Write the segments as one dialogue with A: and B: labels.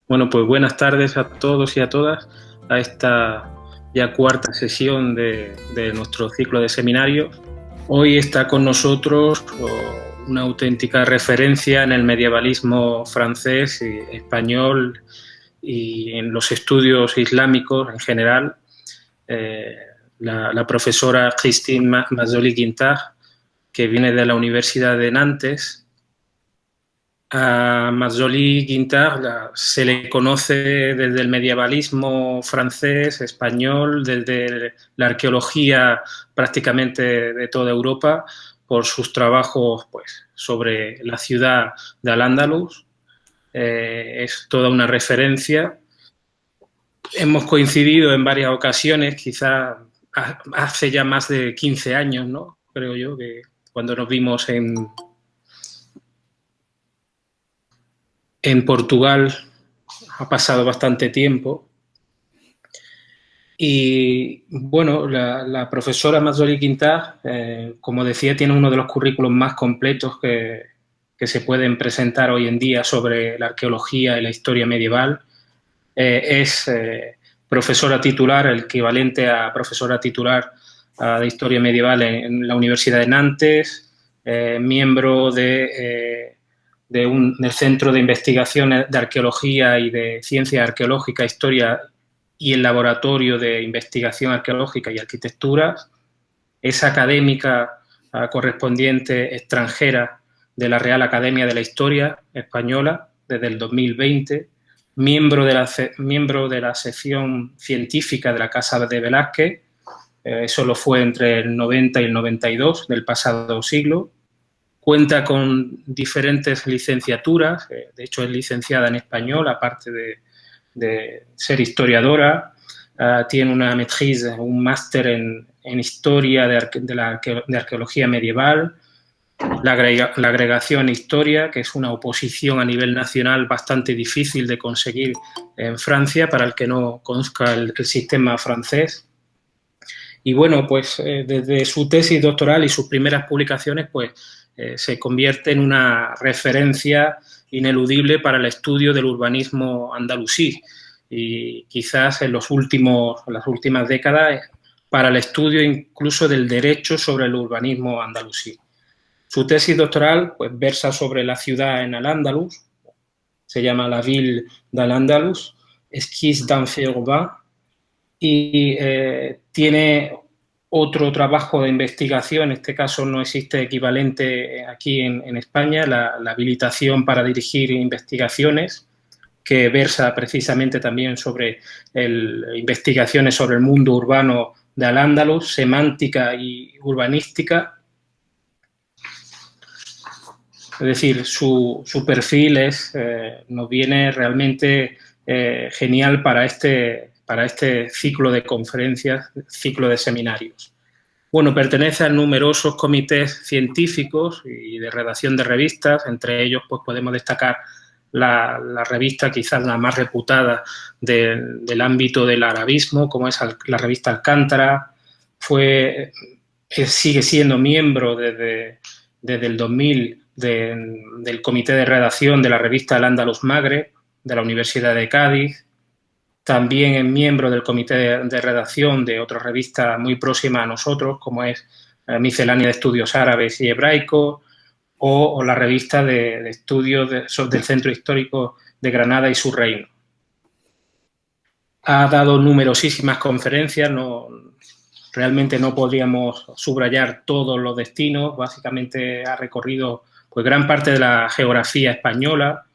A: Bueno, pues buenas tardes a todos y a todas a esta ya cuarta sesión de nuestro ciclo de seminarios. Hoy está con nosotros una auténtica referencia en el medievalismo francés y español y en los estudios islámicos en general, la profesora Christine Mazzoli-Guintard, que viene de la Universidad de Nantes. A Mazzoli-Guintard se le conoce desde el medievalismo francés, español, desde la arqueología prácticamente de toda Europa, por sus trabajos pues, sobre la ciudad de Al-Ándalus. Es toda una referencia. Hemos coincidido en varias ocasiones, quizá hace ya más de 15 años, ¿no? Creo yo, que cuando nos vimos en Portugal. Ha pasado bastante tiempo. Y bueno, la profesora Mazzoli-Guintard, como decía, tiene uno de los currículos más completos que se pueden presentar hoy en día sobre la arqueología y la historia medieval. Es profesora titular, el equivalente a profesora titular de historia medieval en la Universidad de Nantes, miembro del Centro de Investigación de Arqueología y de Ciencia Arqueológica, Historia y el Laboratorio de Investigación Arqueológica y Arquitectura. Es académica correspondiente extranjera de la Real Academia de la Historia Española desde el 2020, miembro de la sección científica de la Casa de Velázquez, eso lo fue entre el 90 y el 92 del pasado siglo. Cuenta con diferentes licenciaturas, de hecho es licenciada en español, aparte de ser historiadora. Tiene una maîtrise, un máster en historia de arqueología medieval, la agregación historia, que es una oposición a nivel nacional bastante difícil de conseguir en Francia, para el que no conozca el sistema francés. Y bueno, pues desde su tesis doctoral y sus primeras publicaciones, pues se convierte en una referencia ineludible para el estudio del urbanismo andalusí y quizás en las últimas décadas para el estudio incluso del derecho sobre el urbanismo andalusí. Su tesis doctoral pues, versa sobre la ciudad en Al-Ándalus, se llama La Ville d'Al-Ándalus, Esquisse d'un fait urbain, y tiene otro trabajo de investigación, en este caso no existe equivalente aquí en España, la habilitación para dirigir investigaciones, que versa precisamente también sobre investigaciones sobre el mundo urbano de Al-Ándalus, semántica y urbanística. Es decir, su perfil nos viene realmente genial para este ciclo de conferencias, ciclo de seminarios. Bueno, pertenece a numerosos comités científicos y de redacción de revistas. Entre ellos pues, podemos destacar la revista quizás la más reputada del ámbito del arabismo, como es la revista Alcántara. Sigue siendo miembro desde el 2000 del comité de redacción de la revista Al-Ándalus Magreb, de la Universidad de Cádiz. También es miembro del comité de redacción de otra revista muy próxima a nosotros, como es Miscelánea de Estudios Árabes y Hebraicos, o la revista de estudios del Centro Histórico de Granada y su reino. Ha dado numerosísimas conferencias, realmente no podríamos subrayar todos los destinos, básicamente ha recorrido pues, gran parte de la geografía española,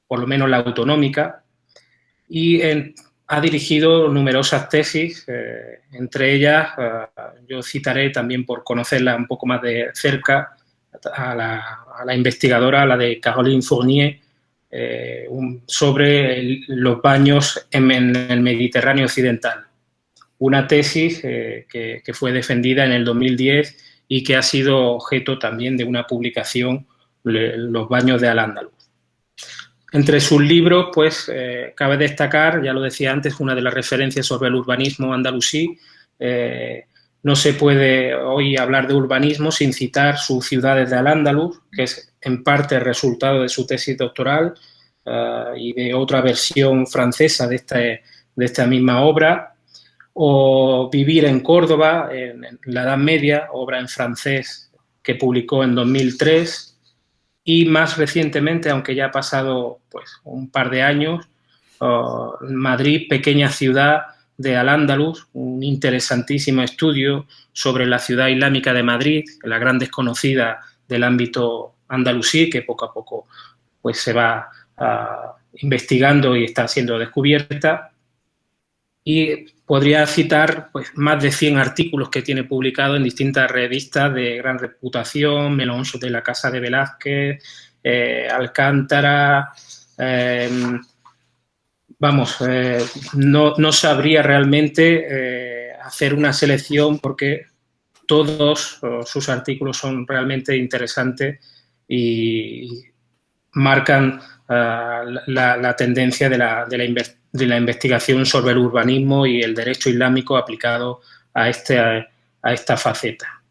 A: por lo menos la autonómica, y ha dirigido numerosas tesis, entre ellas yo citaré también por conocerla un poco más de cerca a la investigadora, la de Caroline Fournier, sobre los baños en el Mediterráneo occidental. Una tesis que fue defendida en el 2010 y que ha sido objeto también de una publicación, Los baños de Al-Ándalus. Entre sus libros, pues, cabe destacar, ya lo decía antes, una de las referencias sobre el urbanismo andalusí. No se puede hoy hablar de urbanismo sin citar sus Ciudades de Al-Ándalus, que es en parte el resultado de su tesis doctoral, y de otra versión francesa de esta misma obra, o Vivir en Córdoba, en la Edad Media, obra en francés que publicó en 2003, y más recientemente, aunque ya ha pasado pues, un par de años, Madrid, pequeña ciudad de Al-Ándalus, un interesantísimo estudio sobre la ciudad islámica de Madrid, la gran desconocida del ámbito andalusí, que poco a poco pues, se va investigando y está siendo descubierta. Y podría citar pues, más de 100 artículos que tiene publicado en distintas revistas de gran reputación, Meloncho de la Casa de Velázquez, Alcántara. No sabría realmente hacer una selección porque todos sus artículos son realmente interesantes y marcan la tendencia de la investigación sobre el urbanismo y el derecho islámico aplicado a esta faceta.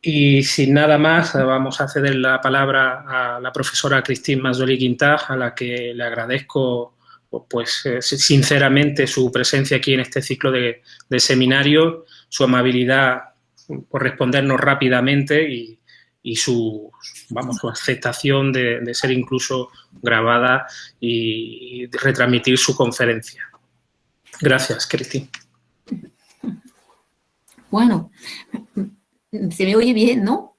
A: Y sin nada más, vamos a ceder la palabra a la profesora Christine Mazzoli-Quintard, a la que le agradezco pues, sinceramente su presencia aquí en este ciclo de seminarios, su amabilidad por respondernos rápidamente y su aceptación de ser incluso grabada y retransmitir su conferencia. Gracias, Cristina.
B: Bueno, se me oye bien, ¿no?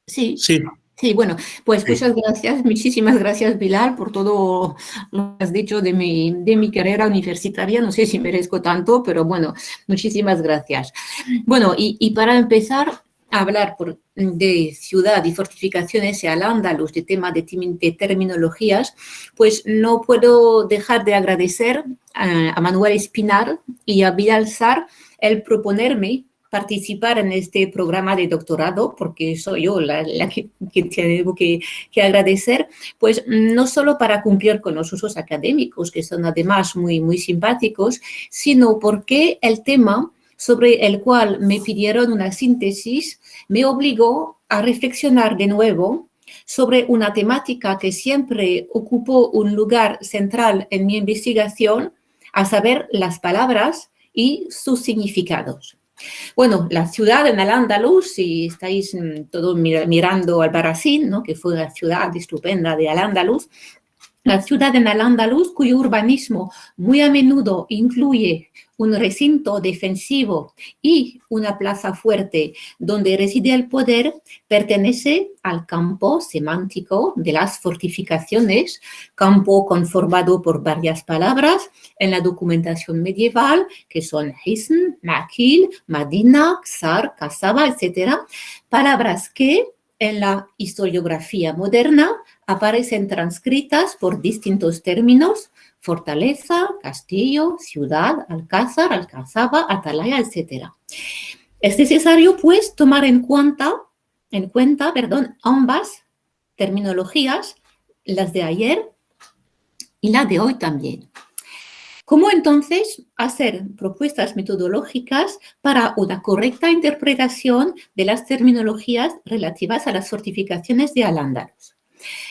B: Sí.
A: Sí.
B: Sí, bueno, pues muchas gracias, muchísimas gracias, Pilar, por todo lo que has dicho de mi carrera universitaria. No sé si merezco tanto, pero bueno, muchísimas gracias. Bueno, y para empezar a hablar de ciudad y fortificaciones y Al-Ándalus, de tema de terminologías, pues no puedo dejar de agradecer a Manuel Espinar y a Vidal Sar el proponerme participar en este programa de doctorado, porque soy yo la que tengo que agradecer, pues no solo para cumplir con los usos académicos, que son además muy, muy simpáticos, sino porque el tema sobre el cual me pidieron una síntesis me obligó a reflexionar de nuevo sobre una temática que siempre ocupó un lugar central en mi investigación, a saber, las palabras y sus significados. Bueno, la ciudad en Al-Ándalus, si estáis todos mirando Albarracín, ¿no?, que fue la ciudad estupenda de Al-Ándalus, la ciudad en Al-Ándalus, cuyo urbanismo muy a menudo incluye un recinto defensivo y una plaza fuerte donde reside el poder, pertenece al campo semántico de las fortificaciones, campo conformado por varias palabras en la documentación medieval, que son Hisn, Maqil, Madina, Ksar, Kasaba, etc. Palabras que en la historiografía moderna aparecen transcritas por distintos términos: fortaleza, castillo, ciudad, alcázar, alcazaba, atalaya, etc. Es necesario, pues, tomar en cuenta, ambas terminologías, las de ayer y la de hoy también. ¿Cómo entonces hacer propuestas metodológicas para una correcta interpretación de las terminologías relativas a las fortificaciones de Al-Ándalus?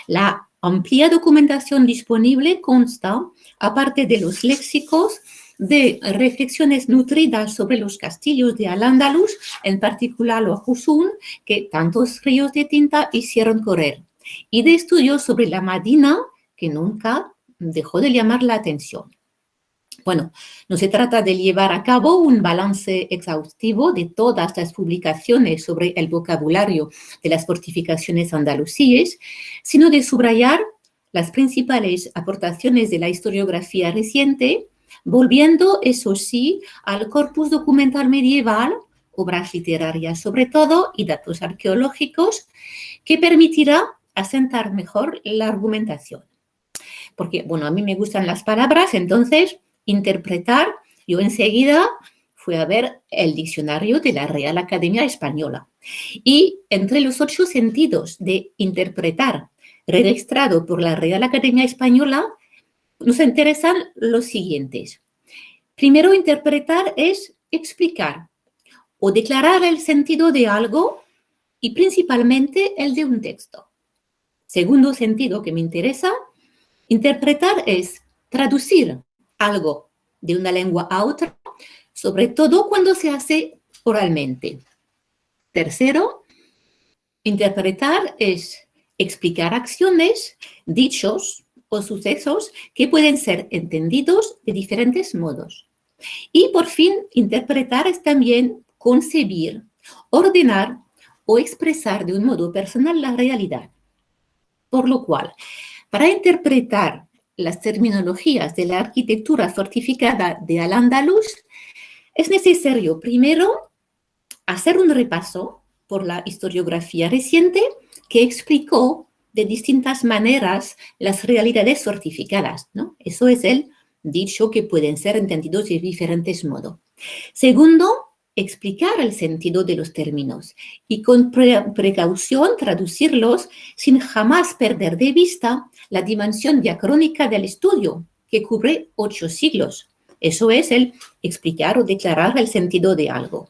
B: La amplia documentación disponible consta, aparte de los léxicos, de reflexiones nutridas sobre los castillos de Al-Ándalus, en particular los Husun, que tantos ríos de tinta hicieron correr, y de estudios sobre la Madina, que nunca dejó de llamar la atención. Bueno, no se trata de llevar a cabo un balance exhaustivo de todas las publicaciones sobre el vocabulario de las fortificaciones andalusíes, sino de subrayar las principales aportaciones de la historiografía reciente, volviendo, eso sí, al corpus documental medieval, obras literarias sobre todo y datos arqueológicos, que permitirá asentar mejor la argumentación. Porque, bueno, a mí me gustan las palabras, entonces interpretar, yo enseguida fui a ver el diccionario de la Real Academia Española. Y entre los 8 sentidos de interpretar registrado por la Real Academia Española, nos interesan los siguientes. Primero, interpretar es explicar o declarar el sentido de algo y principalmente el de un texto. Segundo sentido que me interesa, Interpretar es traducir algo de una lengua a otra, sobre todo cuando se hace oralmente. Tercero, interpretar es explicar acciones, dichos o sucesos que pueden ser entendidos de diferentes modos. Y por fin, interpretar es también concebir, ordenar o expresar de un modo personal la realidad. Por lo cual, para interpretar las terminologías de la arquitectura fortificada de Al-Ándalus, es necesario primero hacer un repaso por la historiografía reciente que explicó de distintas maneras las realidades fortificadas, ¿no? Eso es el dicho que pueden ser entendidos de diferentes modos. Segundo, explicar el sentido de los términos y con precaución traducirlos sin jamás perder de vista la dimensión diacrónica del estudio, que cubre 8 siglos. Eso es el explicar o declarar el sentido de algo.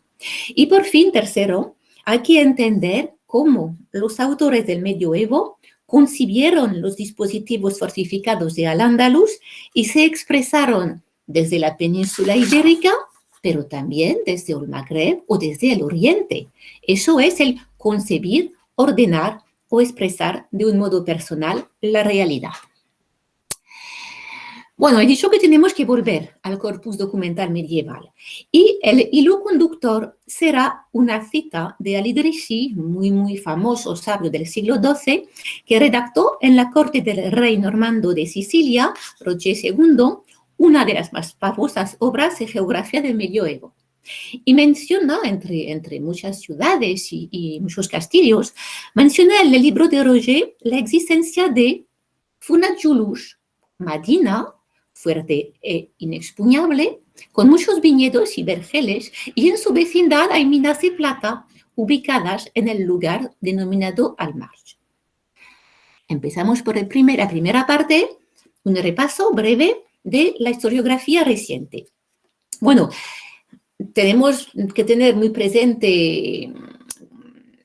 B: Y por fin, tercero, hay que entender cómo los autores del medioevo concibieron los dispositivos fortificados de Al-Ándalus y se expresaron desde la península ibérica, pero también desde el Magreb o desde el Oriente. Eso es el concebir, ordenar o expresar de un modo personal la realidad. Bueno, he dicho que tenemos que volver al corpus documental medieval y el hilo conductor será una cita de Al-Idrisi, muy famoso sabio del siglo XII, que redactó en la corte del rey normando de Sicilia, Roger II, una de las más famosas obras de geografía del medioevo. Y menciona, entre muchas ciudades y muchos castillos, menciona en el libro de Roger la existencia de Funadjulush, Madina, fuerte e inexpugnable, con muchos viñedos y vergeles, y en su vecindad hay minas de plata ubicadas en el lugar denominado Al-Marj. Empezamos por la primera parte, un repaso breve de la historiografía reciente. Bueno, tenemos que tener muy presente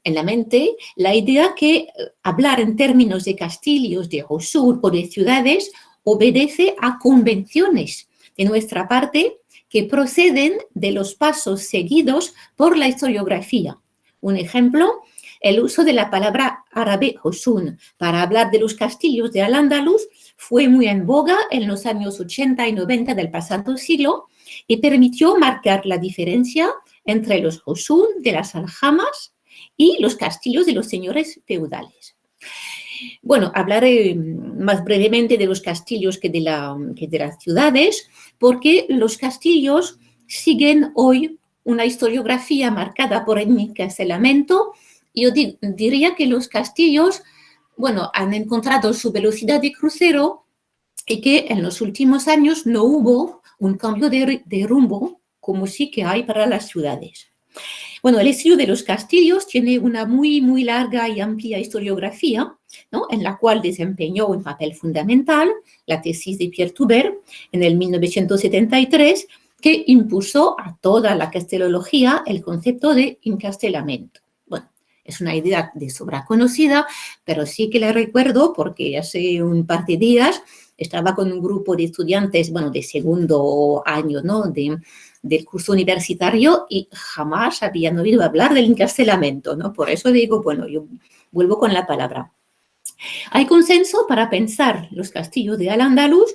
B: en la mente la idea que hablar en términos de castillos, de Hosur o de ciudades obedece a convenciones de nuestra parte que proceden de los pasos seguidos por la historiografía. Un ejemplo, el uso de la palabra árabe Hosun para hablar de los castillos de Al-Ándalus fue muy en boga en los años 80 y 90 del pasado siglo y permitió marcar la diferencia entre los Hosun de las aljamas y los castillos de los señores feudales. Bueno, hablaré más brevemente de los castillos que de las ciudades, porque los castillos siguen hoy una historiografía marcada por el encarcelamiento. Yo diría que los castillos, bueno, han encontrado su velocidad de crucero y que en los últimos años no hubo un cambio de rumbo como sí que hay para las ciudades. Bueno, el estudio de los castillos tiene una muy larga y amplia historiografía, ¿no?, en la cual desempeñó un papel fundamental la tesis de Pierre Toubert en el 1973, que impulsó a toda la castelología el concepto de encastelamiento. Bueno, es una idea de sobra conocida, pero sí que la recuerdo porque hace un par de días estaba con un grupo de estudiantes, bueno, de segundo año, ¿no?, del curso universitario y jamás habían oído hablar del encarcelamiento, ¿no? Por eso digo, bueno, yo vuelvo con la palabra. Hay consenso para pensar los castillos de Al-Ándalus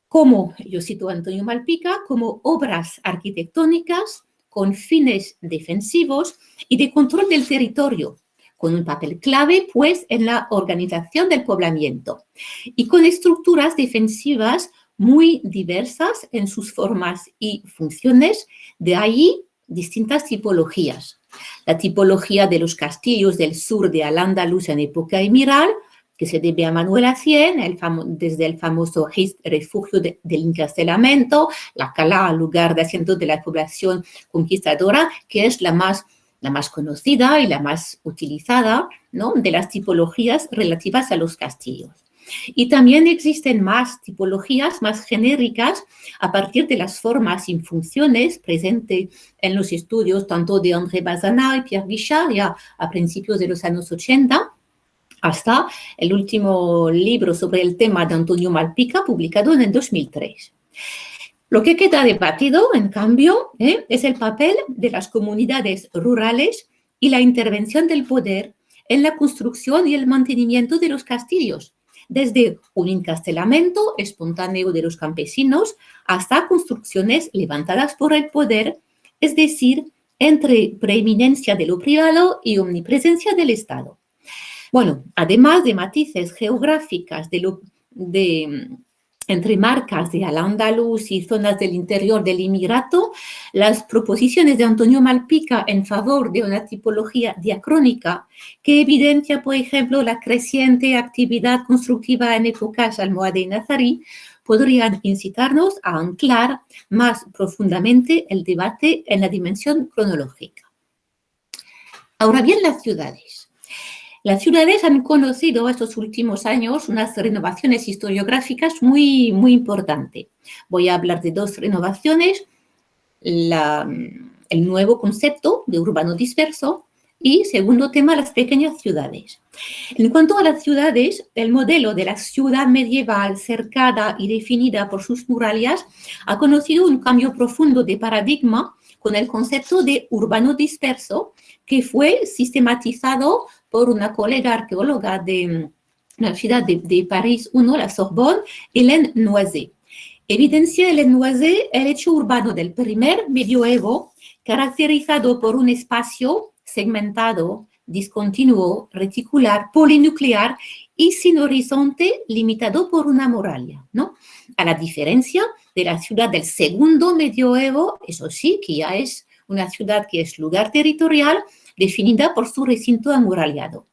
B: como, yo cito a Antonio Malpica, como obras arquitectónicas con fines defensivos y de control del territorio, con un papel clave, pues, en la organización del poblamiento y con estructuras defensivas muy diversas en sus formas y funciones, de ahí distintas tipologías. La tipología de los castillos del sur de Al-Ándalus en época emiral, que se debe a Manuel Acién, desde el famoso refugio del encarcelamiento, la cala, lugar de asiento de la población conquistadora, que es la más conocida y la más utilizada, ¿no?, de las tipologías relativas a los castillos. Y también existen más tipologías más genéricas a partir de las formas y funciones presentes en los estudios tanto de André Bazana y Pierre Guichard ya a principios de los años 80, hasta el último libro sobre el tema de Antonio Malpica, publicado en el 2003. Lo que queda debatido, en cambio, es el papel de las comunidades rurales y la intervención del poder en la construcción y el mantenimiento de los castillos, desde un encastelamiento espontáneo de los campesinos hasta construcciones levantadas por el poder, es decir, entre preeminencia de lo privado y omnipresencia del Estado. Bueno, además de matices geográficas entre marcas de Al-Ándalus y zonas del interior del Emirato, las proposiciones de Antonio Malpica en favor de una tipología diacrónica que evidencia, por ejemplo, la creciente actividad constructiva en épocas almohade y nazarí, podrían incitarnos a anclar más profundamente el debate en la dimensión cronológica. Ahora bien, las ciudades. Las ciudades han conocido estos últimos años unas renovaciones historiográficas muy importantes. Voy a hablar de dos renovaciones, el nuevo concepto de urbano disperso y, segundo tema, las pequeñas ciudades. En cuanto a las ciudades, el modelo de la ciudad medieval cercada y definida por sus murallas ha conocido un cambio profundo de paradigma con el concepto de urbano disperso, que fue sistematizado por una colega arqueóloga de la ciudad de París I, la Sorbonne, Hélène Noisé. Evidencia Hélène Noisé el hecho urbano del primer medioevo, caracterizado por un espacio segmentado, discontinuo, reticular, polinuclear y sin horizonte, limitado por una muralla, ¿no? A la diferencia de la ciudad del segundo medioevo, eso sí, que ya es una ciudad que es lugar territorial, definida por su recinto amurallado.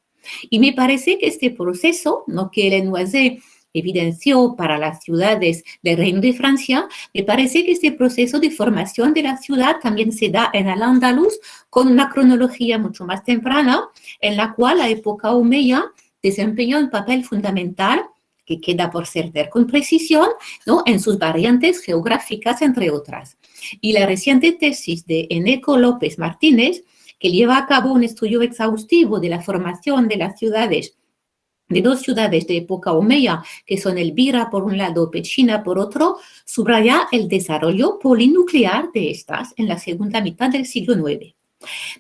B: Y me parece que este proceso, ¿no?, que Hélène Noisé evidenció para las ciudades del Reino de Francia, me parece que este proceso de formación de la ciudad también se da en Al-Ándalus con una cronología mucho más temprana, en la cual la época omeya desempeñó un papel fundamental que queda por ser ver con precisión, ¿no?, en sus variantes geográficas, entre otras. Y la reciente tesis de Eneco López Martínez, que lleva a cabo un estudio exhaustivo de la formación de las ciudades, de dos ciudades de época omeya, que son Elvira por un lado, Pechina por otro, subraya el desarrollo polinuclear de estas en la segunda mitad del siglo IX.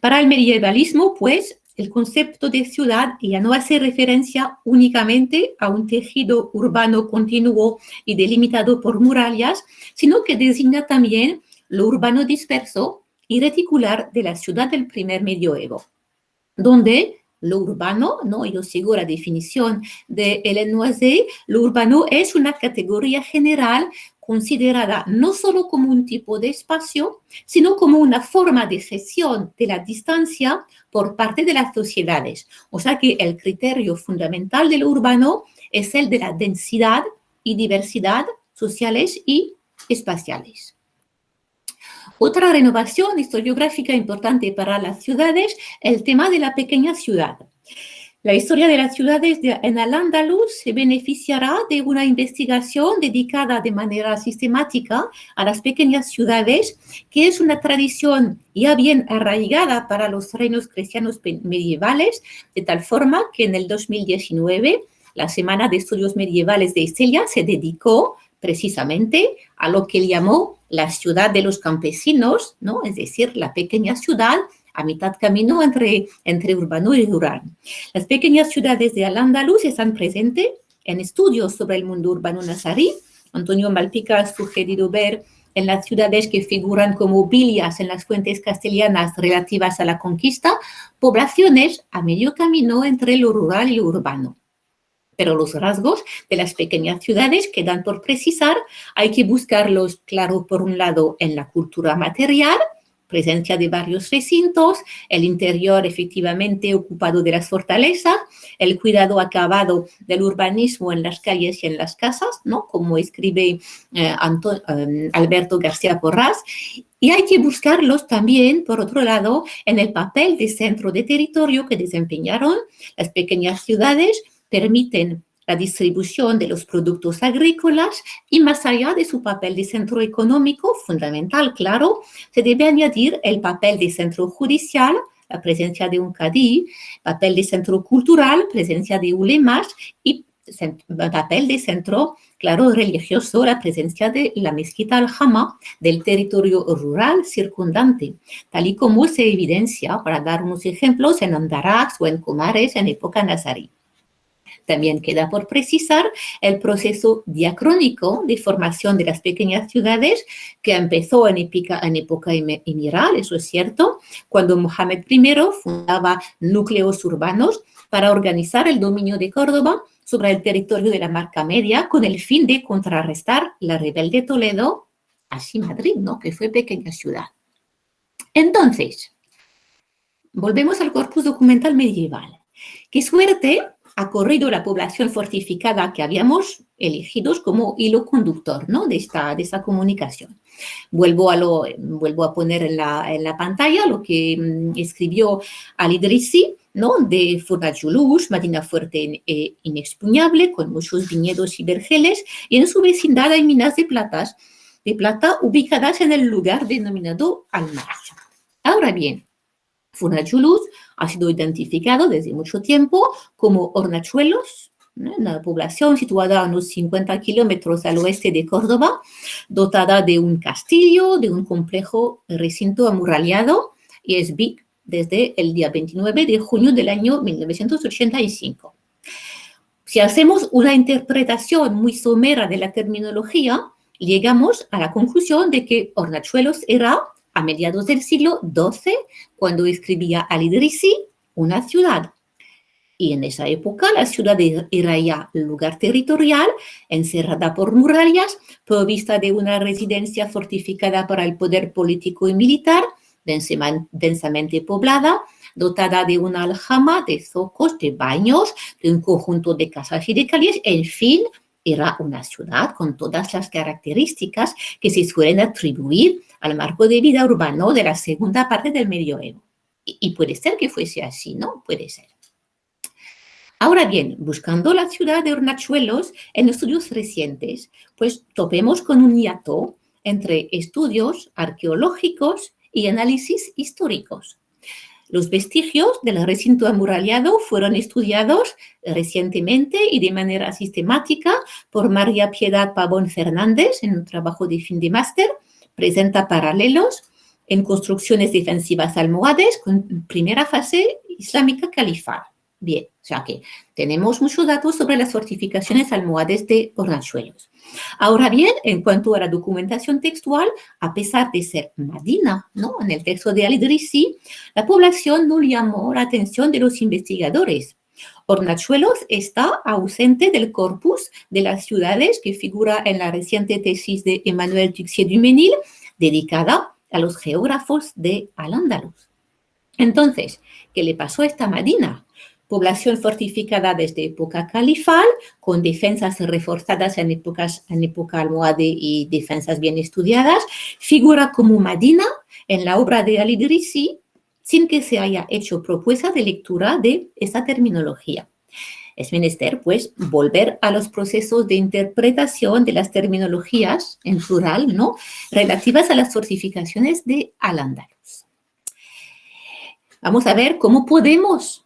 B: Para el medievalismo, pues, el concepto de ciudad ya no hace referencia únicamente a un tejido urbano continuo y delimitado por murallas, sino que designa también lo urbano disperso y reticular de la ciudad del primer medioevo, donde lo urbano, ¿no?, yo sigo la definición de Hélène Noisé, lo urbano es una categoría general considerada no solo como un tipo de espacio, sino como una forma de gestión de la distancia por parte de las sociedades. O sea que el criterio fundamental de lo urbano es el de la densidad y diversidad sociales y espaciales. Otra renovación historiográfica importante para las ciudades, el tema de la pequeña ciudad. La historia de las ciudades en Al-Ándalus se beneficiará de una investigación dedicada de manera sistemática a las pequeñas ciudades, que es una tradición ya bien arraigada para los reinos cristianos medievales, de tal forma que en el 2019 la Semana de Estudios Medievales de Estella se dedicó precisamente a lo que él llamó la ciudad de los campesinos, ¿no?, es decir, la pequeña ciudad a mitad camino entre urbano y rural. Las pequeñas ciudades de Al-Ándalus están presentes en estudios sobre el mundo urbano nazarí. Antonio Malpica ha sugerido ver en las ciudades que figuran como villas en las fuentes castellanas relativas a la conquista, poblaciones a medio camino entre lo rural y lo urbano. Pero los rasgos de las pequeñas ciudades quedan por precisar. Hay que buscarlos, claro, por un lado en la cultura material, presencia de varios recintos, el interior efectivamente ocupado de las fortalezas, el cuidado acabado del urbanismo en las calles y en las casas, ¿no?, como escribe Alberto García Porras. Y hay que buscarlos también, por otro lado, en el papel de centro de territorio que desempeñaron las pequeñas ciudades. Permiten la distribución de los productos agrícolas y, más allá de su papel de centro económico, fundamental, claro, se debe añadir el papel de centro judicial, la presencia de un cadí, papel de centro cultural, presencia de ulemas y papel de centro, claro, religioso, la presencia de la mezquita al-Jama del territorio rural circundante, tal y como se evidencia, para dar unos ejemplos, en Andarax o en Comares en época nazarí. También queda por precisar el proceso diacrónico de formación de las pequeñas ciudades que empezó en época emiral, eso es cierto, cuando Mohamed I fundaba núcleos urbanos para organizar el dominio de Córdoba sobre el territorio de la Marca Media con el fin de contrarrestar la rebelde Toledo, así Madrid, ¿no?, que fue pequeña ciudad. Entonces, volvemos al corpus documental medieval. ¡Qué suerte ha corrido la población fortificada que habíamos elegido como hilo conductor, ¿no?, de esta comunicación! Vuelvo a poner en la pantalla lo que escribió Al-Idrisi, ¿no?, de Fornachulús, Medina fuerte e inexpugnable, con muchos viñedos y vergeles, y en su vecindad hay minas de plata ubicadas en el lugar denominado Al-Marja. Ahora bien, Fornachulús ha sido identificado desde mucho tiempo como Hornachuelos, ¿no?, una población situada a unos 50 kilómetros al oeste de Córdoba, dotada de un castillo, de un complejo recinto amurallado, y es BIC desde el día 29 de junio del año 1985. Si hacemos una interpretación muy somera de la terminología, llegamos a la conclusión de que Hornachuelos era, a mediados del siglo XII, cuando escribía Al-Idrisi, una ciudad. Y en esa época la ciudad era ya lugar territorial, encerrada por murallas, provista de una residencia fortificada para el poder político y militar, densamente poblada, dotada de una aljama, de zocos, de baños, de un conjunto de casas y de calles, en fin, era una ciudad con todas las características que se suelen atribuir al marco de vida urbano de la segunda parte del medioevo. Y puede ser que fuese así, ¿no? Puede ser. Ahora bien, buscando la ciudad de Hornachuelos en estudios recientes, pues topemos con un hiato entre estudios arqueológicos y análisis históricos. Los vestigios del recinto amurallado fueron estudiados recientemente y de manera sistemática por María Piedad Pavón Fernández en un trabajo de fin de máster. Presenta paralelos en construcciones defensivas almohades con primera fase islámica califal. Bien, o sea que tenemos muchos datos sobre las fortificaciones almohades de Hornachuelos. Ahora bien, en cuanto a la documentación textual, a pesar de ser Medina, ¿no?, en el texto de Al-Idrisi, la población no llamó la atención de los investigadores. Hornachuelos está ausente del corpus de las ciudades que figura en la reciente tesis de Emmanuel Tuxier-Duménil, dedicada a los geógrafos de Al-Ándalus. Entonces, ¿qué le pasó a esta Medina? Población fortificada desde época califal, con defensas reforzadas en época almohade y defensas bien estudiadas, figura como Medina en la obra de Al-Idrisi, sin que se haya hecho propuesta de lectura de esa terminología. Es menester, pues, volver a los procesos de interpretación de las terminologías, en plural, ¿no?, relativas a las fortificaciones de Al-Ándalus. Vamos a ver cómo podemos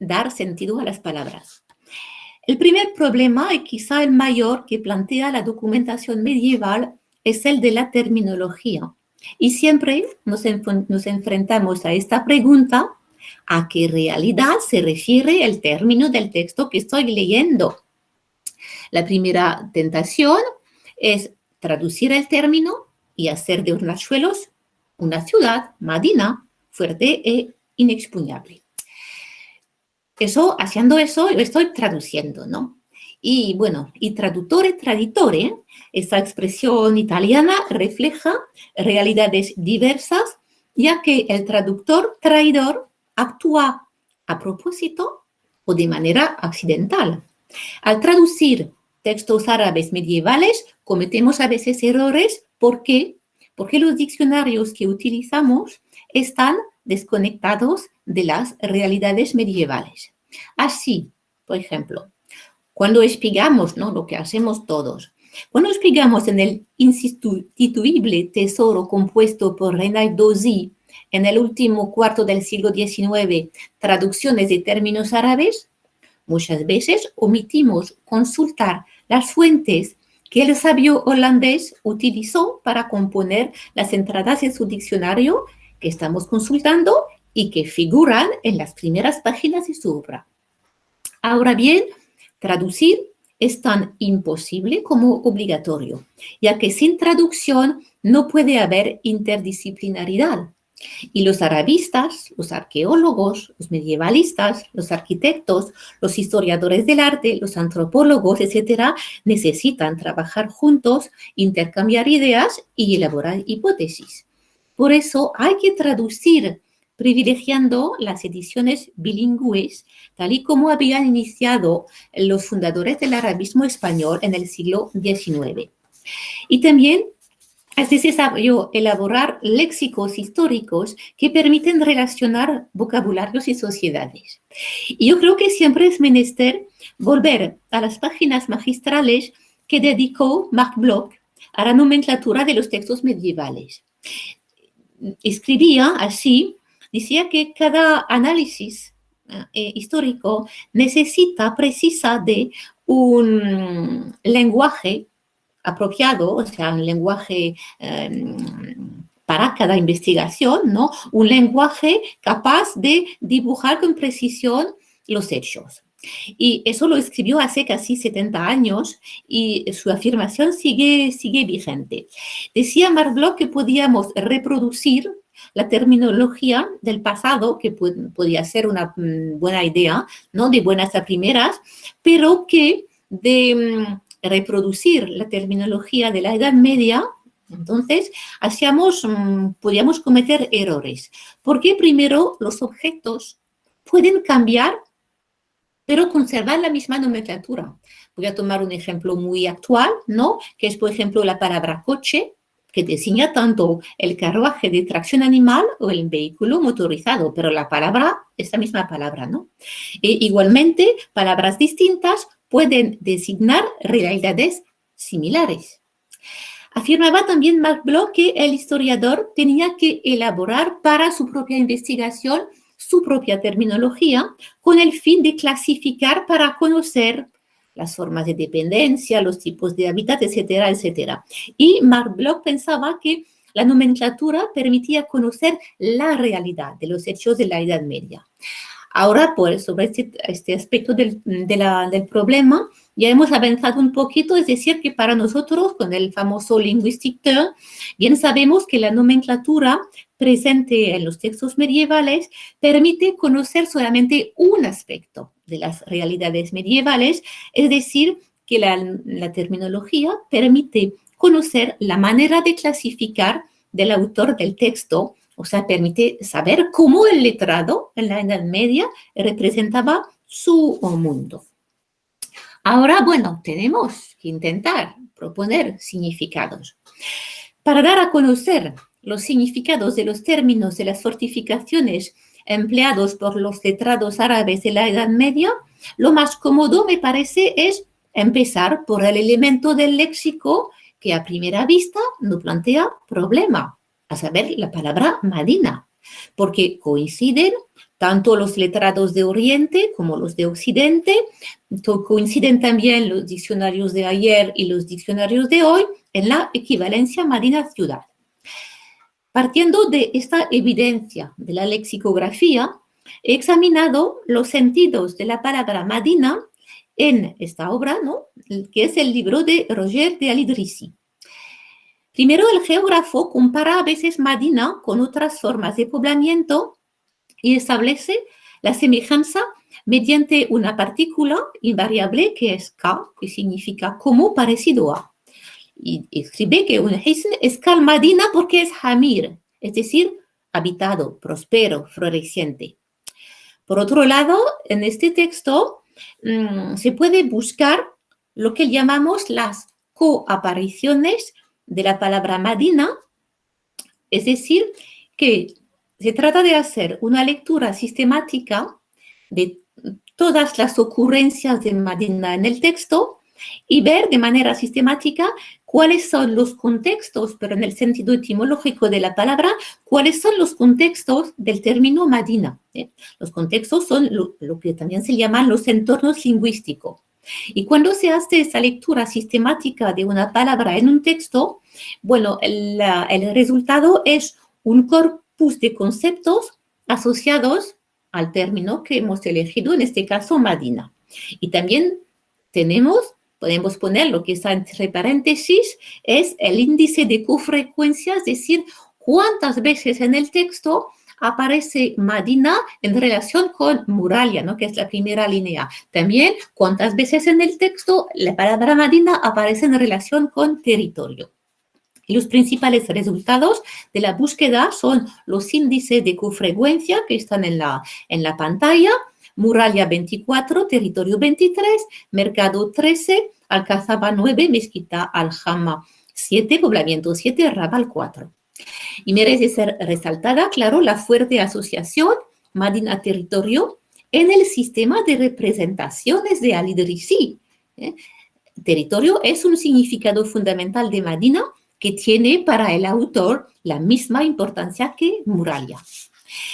B: dar sentido a las palabras. El primer problema, y quizá el mayor que plantea la documentación medieval, es el de la terminología. Y siempre nos enfrentamos a esta pregunta: ¿a qué realidad se refiere el término del texto que estoy leyendo? La primera tentación es traducir el término y hacer de Hornachuelos una ciudad, Medina, fuerte e inexpugnable. Haciendo eso, yo estoy traduciendo, ¿no? Y bueno, y traduttore traditore, esa expresión italiana refleja realidades diversas, ya que el traductor traidor actúa a propósito o de manera accidental. Al traducir textos árabes medievales, cometemos a veces errores. ¿Por qué? Porque los diccionarios que utilizamos están desconectados de las realidades medievales. Así, por ejemplo, cuando espigamos, ¿no?, lo que hacemos todos, cuando espigamos en el insustituible tesoro compuesto por René Dosy en el último cuarto del siglo XIX traducciones de términos árabes, muchas veces omitimos consultar las fuentes que el sabio holandés utilizó para componer las entradas de su diccionario que estamos consultando y que figuran en las primeras páginas de su obra. Ahora bien, traducir es tan imposible como obligatorio, ya que sin traducción no puede haber interdisciplinaridad. Y los arabistas, los arqueólogos, los medievalistas, los arquitectos, los historiadores del arte, los antropólogos, etcétera, necesitan trabajar juntos, intercambiar ideas y elaborar hipótesis. Por eso hay que traducir privilegiando las ediciones bilingües, tal y como habían iniciado los fundadores del arabismo español en el siglo XIX. Y también es necesario elaborar léxicos históricos que permiten relacionar vocabularios y sociedades. Y yo creo que siempre es menester volver a las páginas magistrales que dedicó Marc Bloch a la nomenclatura de los textos medievales. Escribía así, decía que cada análisis histórico precisa de un lenguaje apropiado, o sea, un lenguaje para cada investigación, ¿no? Un lenguaje capaz de dibujar con precisión los hechos. Y eso lo escribió hace casi 70 años y su afirmación sigue vigente. Decía Marc Bloch que podíamos reproducir la terminología del pasado, que podía ser una buena idea, ¿no? De buenas a primeras, pero que de reproducir la terminología de la Edad Media, entonces podíamos cometer errores. Porque primero los objetos pueden cambiar, pero conservar la misma nomenclatura. Voy a tomar un ejemplo muy actual, ¿no? Que es, por ejemplo, la palabra coche, que designa tanto el carruaje de tracción animal o el vehículo motorizado, pero la palabra es la misma palabra, ¿no? Igualmente, palabras distintas pueden designar realidades similares. Afirmaba también Marc Bloch que el historiador tenía que elaborar para su propia investigación su propia terminología con el fin de clasificar para conocer las formas de dependencia, los tipos de hábitat, etcétera, etcétera. Y Marc Bloch pensaba que la nomenclatura permitía conocer la realidad de los hechos de la Edad Media. Ahora, pues, sobre este aspecto del problema, ya hemos avanzado un poquito, es decir, que para nosotros, con el famoso linguistic term, bien sabemos que la nomenclatura presente en los textos medievales permite conocer solamente un aspecto de las realidades medievales, es decir, que la terminología permite conocer la manera de clasificar del autor del texto, o sea, permite saber cómo el letrado en la Edad Media representaba su mundo. Ahora, bueno, tenemos que intentar proponer significados. Para dar a conocer los significados de los términos de las fortificaciones empleados por los letrados árabes de la Edad Media, lo más cómodo, me parece, es empezar por el elemento del léxico que a primera vista no plantea problema, a saber, la palabra Madina, porque coinciden tanto los letrados de Oriente como los de Occidente, coinciden también los diccionarios de ayer y los diccionarios de hoy en la equivalencia Madina-ciudad. Partiendo de esta evidencia de la lexicografía, he examinado los sentidos de la palabra Madina en esta obra, ¿no? Que es el libro de Roger de Al-Idrisi. Primero, el geógrafo compara a veces Madina con otras formas de poblamiento y establece la semejanza mediante una partícula invariable que es K, que significa como parecido a. Y escribe que un Hisn es Madina porque es Hamir, es decir, habitado, próspero, floreciente. Por otro lado, en este texto se puede buscar lo que llamamos las coapariciones de la palabra Madina, es decir, que se trata de hacer una lectura sistemática de todas las ocurrencias de Madina en el texto y ver de manera sistemática cuáles son los contextos, pero en el sentido etimológico de la palabra, cuáles son los contextos del término Madina. Los contextos son lo que también se llaman los entornos lingüísticos. Y cuando se hace esa lectura sistemática de una palabra en un texto, bueno, el resultado es un corpus de conceptos asociados al término que hemos elegido, en este caso, Madina. Y también podemos poner lo que está entre paréntesis, es el índice de cofrecuencia, es decir, cuántas veces en el texto aparece Madina en relación con muralla, ¿no? Que es la primera línea. También cuántas veces en el texto la palabra Madina aparece en relación con territorio. Y los principales resultados de la búsqueda son los índices de cofrecuencia que están en la pantalla: Muralla 24, territorio 23, Mercado 13, Alcazaba 9, Mezquita Aljama 7, Poblamiento 7, Raval 4. Y merece ser resaltada, claro, la fuerte asociación Madina-territorio en el sistema de representaciones de Al-Idrisi. Territorio es un significado fundamental de Madina que tiene para el autor la misma importancia que muralla.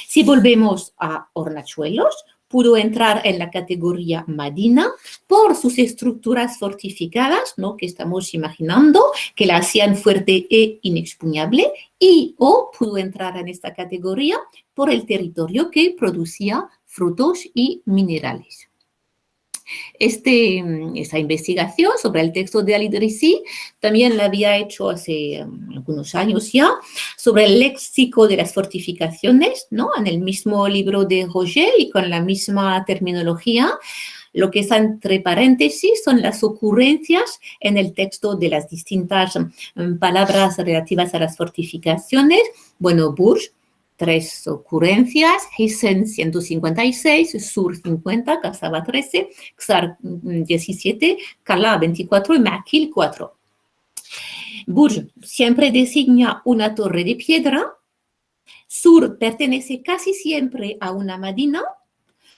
B: Si volvemos a Hornachuelos, pudo entrar en la categoría Madina por sus estructuras fortificadas, ¿no? Que estamos imaginando, que la hacían fuerte e inexpugnable, o pudo entrar en esta categoría por el territorio que producía frutos y minerales. Esta investigación sobre el texto de Al-Idrisi también la había hecho hace algunos años ya, sobre el léxico de las fortificaciones, ¿no? En el mismo libro de Roger y con la misma terminología. Lo que está entre paréntesis son las ocurrencias en el texto de las distintas palabras relativas a las fortificaciones. Bueno, Bourges, 3 ocurrencias: Hessen 156, Sur 50, Casaba 13, Xar 17, Cala 24 y Maquil 4. Bourges siempre designa una torre de piedra. Sur pertenece casi siempre a una Madina.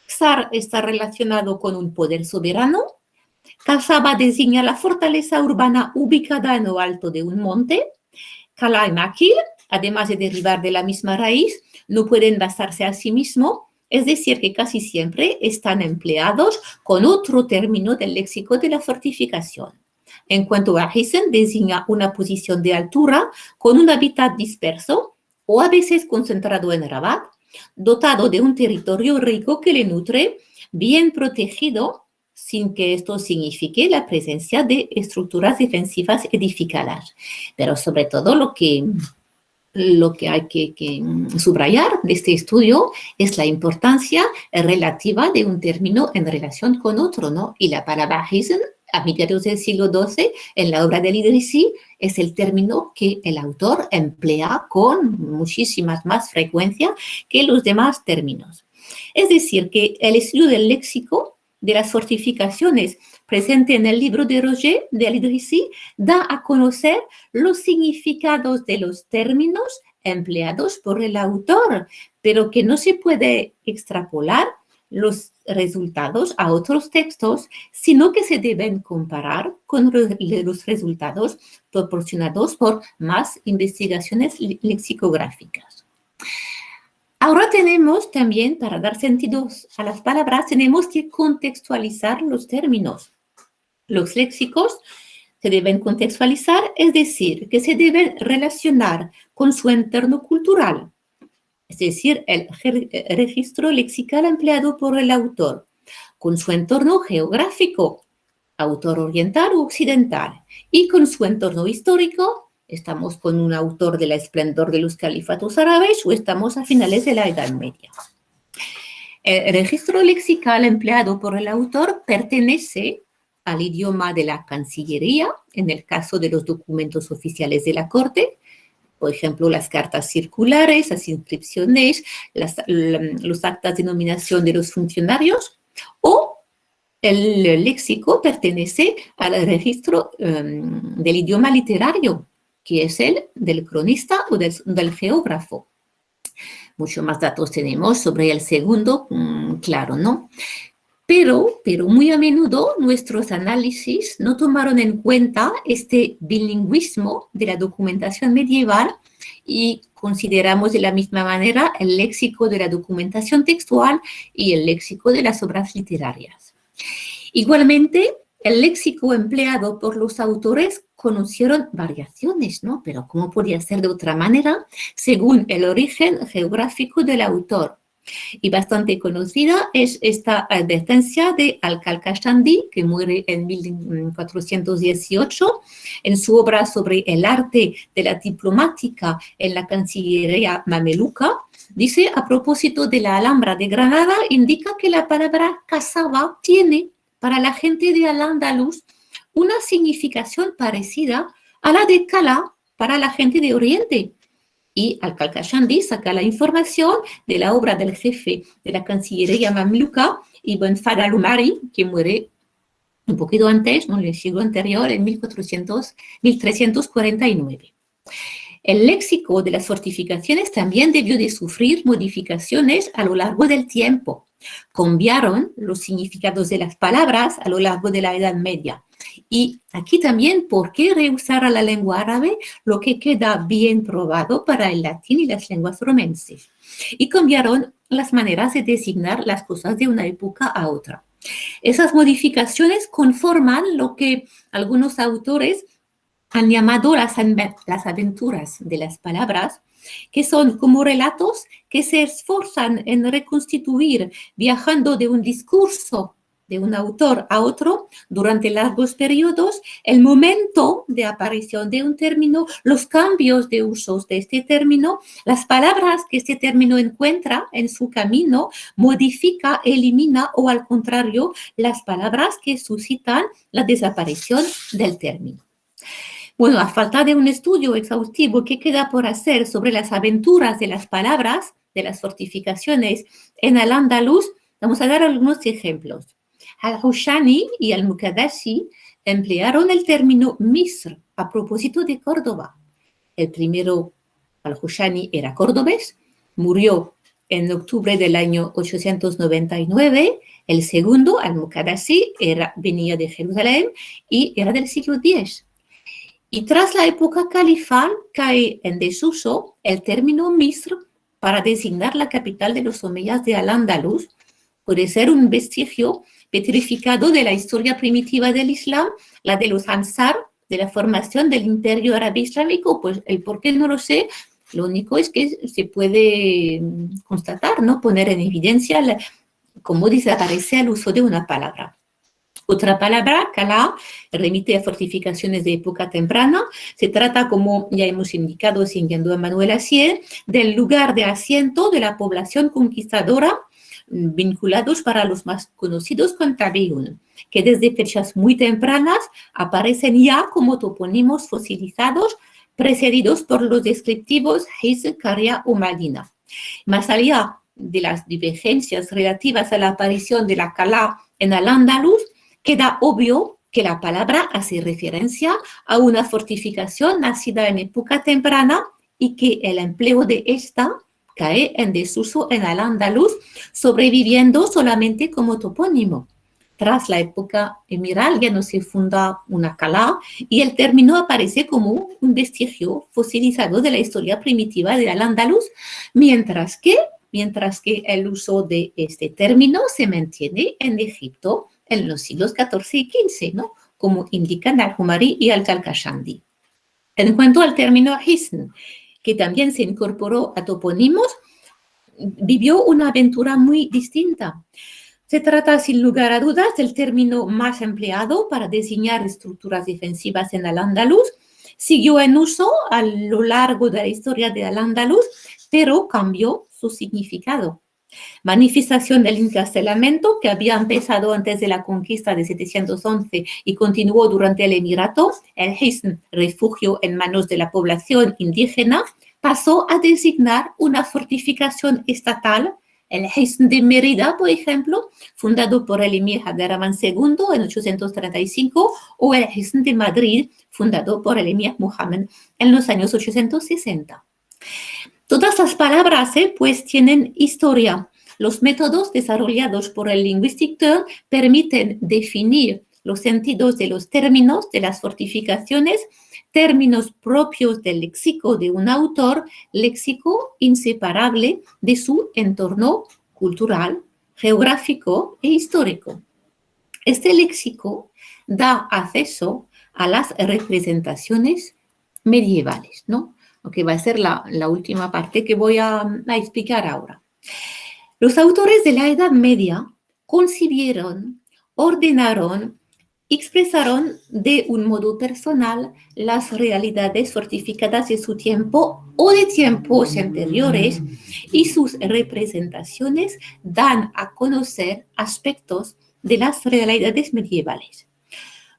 B: Xar está relacionado con un poder soberano. Casaba designa la fortaleza urbana ubicada en lo alto de un monte. Cala y Maquil, además de derivar de la misma raíz, no pueden basarse a sí mismos, es decir, que casi siempre están empleados con otro término del léxico de la fortificación. En cuanto a Hessen, designa una posición de altura con un hábitat disperso o a veces concentrado en Rabat, dotado de un territorio rico que le nutre, bien protegido, sin que esto signifique la presencia de estructuras defensivas edificadas. Pero sobre todo lo que hay que subrayar de este estudio es la importancia relativa de un término en relación con otro, ¿no? Y la palabra Hessen, a mediados del siglo XII, en la obra de Al-Idrisi, es el término que el autor emplea con muchísimas más frecuencia que los demás términos. Es decir, que el estudio del léxico de las fortificaciones presente en el libro de Roger de Al-Idrisi da a conocer los significados de los términos empleados por el autor, pero que no se puede extrapolar los resultados a otros textos, sino que se deben comparar con los resultados proporcionados por más investigaciones lexicográficas. Ahora tenemos también, para dar sentido a las palabras, tenemos que contextualizar los términos. Los léxicos se deben contextualizar, es decir, que se deben relacionar con su entorno cultural, es decir, el registro lexical empleado por el autor, con su entorno geográfico, autor oriental o occidental, y con su entorno histórico. Estamos con un autor del esplendor de los califatos árabes o estamos a finales de la Edad Media. El registro lexical empleado por el autor pertenece al idioma de la Cancillería, en el caso de los documentos oficiales de la Corte, por ejemplo, las cartas circulares, las inscripciones, los actas de nominación de los funcionarios, o el léxico pertenece al registro del idioma literario, que es el del cronista o del geógrafo. Mucho más datos tenemos sobre el segundo, claro, ¿no? Pero muy a menudo nuestros análisis no tomaron en cuenta este bilingüismo de la documentación medieval y consideramos de la misma manera el léxico de la documentación textual y el léxico de las obras literarias. Igualmente, el léxico empleado por los autores conocieron variaciones, ¿no? Pero ¿cómo podía ser de otra manera? Según el origen geográfico del autor. Y bastante conocida es esta advertencia de Al-Khalkhashandi, que muere en 1418, en su obra sobre el arte de la diplomática en la Cancillería mameluca. Dice, a propósito de la Alhambra de Granada, indica que la palabra casaba tiene para la gente de Al-Ándalus una significación parecida a la de Cala para la gente de Oriente. Y Al-Khalkhashandi saca la información de la obra del jefe de la Cancillería mameluca, Ibn Fadl al-Umari, que muere un poquito antes, ¿no? En el siglo anterior, en 1349. El léxico de las fortificaciones también debió de sufrir modificaciones a lo largo del tiempo. Cambiaron los significados de las palabras a lo largo de la Edad Media. Y aquí también, ¿por qué reusar a la lengua árabe lo que queda bien probado para el latín y las lenguas romances? Y cambiaron las maneras de designar las cosas de una época a otra. Esas modificaciones conforman lo que algunos autores han llamado las aventuras de las palabras, que son como relatos que se esforzan en reconstituir, viajando de un discurso de un autor a otro durante largos periodos, el momento de aparición de un término, los cambios de usos de este término, las palabras que este término encuentra en su camino, modifica, elimina o al contrario, las palabras que suscitan la desaparición del término. Bueno, a falta de un estudio exhaustivo que queda por hacer sobre las aventuras de las palabras, de las fortificaciones en Al-Ándalus, vamos a dar algunos ejemplos. Al-Hushani y Al-Muqaddasi emplearon el término Misr a propósito de Córdoba. El primero, Al-Hushani, era cordobés, murió en octubre del año 899. El segundo, Al-Muqaddasi, venía de Jerusalén y era del siglo X. Y tras la época califal cae en desuso el término Misr para designar la capital de los omeyas de Al-Ándalus. Puede ser un vestigio petrificado de la historia primitiva del Islam, la de los Ansar, de la formación del Imperio Árabe Islámico. Pues el por qué no lo sé, lo único es que se puede constatar, ¿no? Poner en evidencia cómo desaparece el uso de una palabra. Otra palabra, Kala, remite a fortificaciones de época temprana. Se trata, como ya hemos indicado siguiendo a Manuel Acier, del lugar de asiento de la población conquistadora, vinculados para los más conocidos con Tabi'un, que desde fechas muy tempranas aparecen ya como topónimos fosilizados, precedidos por los descriptivos His, Caria o Madina. Más allá de las divergencias relativas a la aparición de la Kala en Al-Ándalus, queda obvio que la palabra hace referencia a una fortificación nacida en época temprana y que el empleo de esta cae en desuso en Al-Ándalus, sobreviviendo solamente como topónimo. Tras la época emiral ya no se funda una Kala y el término aparece como un vestigio fosilizado de la historia primitiva de Al-Ándalus, mientras que el uso de este término se mantiene en Egipto en los siglos XIV y XV, ¿no? Como indican Al-Umari y Al-Khalkhashandi. En cuanto al término Hisn, que también se incorporó a topónimos, vivió una aventura muy distinta. Se trata, sin lugar a dudas, del término más empleado para designar estructuras defensivas en Al-Ándalus. Siguió en uso a lo largo de la historia de Al-Ándalus, pero cambió su significado. Manifestación del encarcelamiento que había empezado antes de la conquista de 711 y continuó durante el Emirato, el Hisn, refugio en manos de la población indígena, pasó a designar una fortificación estatal, el Hisn de Mérida, por ejemplo, fundado por el emir Abderramán II en 835, o el Hisn de Madrid, fundado por el emir Muhammad en los años 860. Todas las palabras, pues, tienen historia. los métodos desarrollados por el Linguistic Turn permiten definir los sentidos de los términos de las fortificaciones, términos propios del léxico de un autor, léxico inseparable de su entorno cultural, geográfico e histórico. Este léxico da acceso a las representaciones medievales, ¿no? Lo que va a ser la última parte que voy a explicar ahora. Los autores de la Edad Media concibieron, ordenaron, expresaron de un modo personal las realidades fortificadas de su tiempo o de tiempos anteriores, y sus representaciones dan a conocer aspectos de las realidades medievales.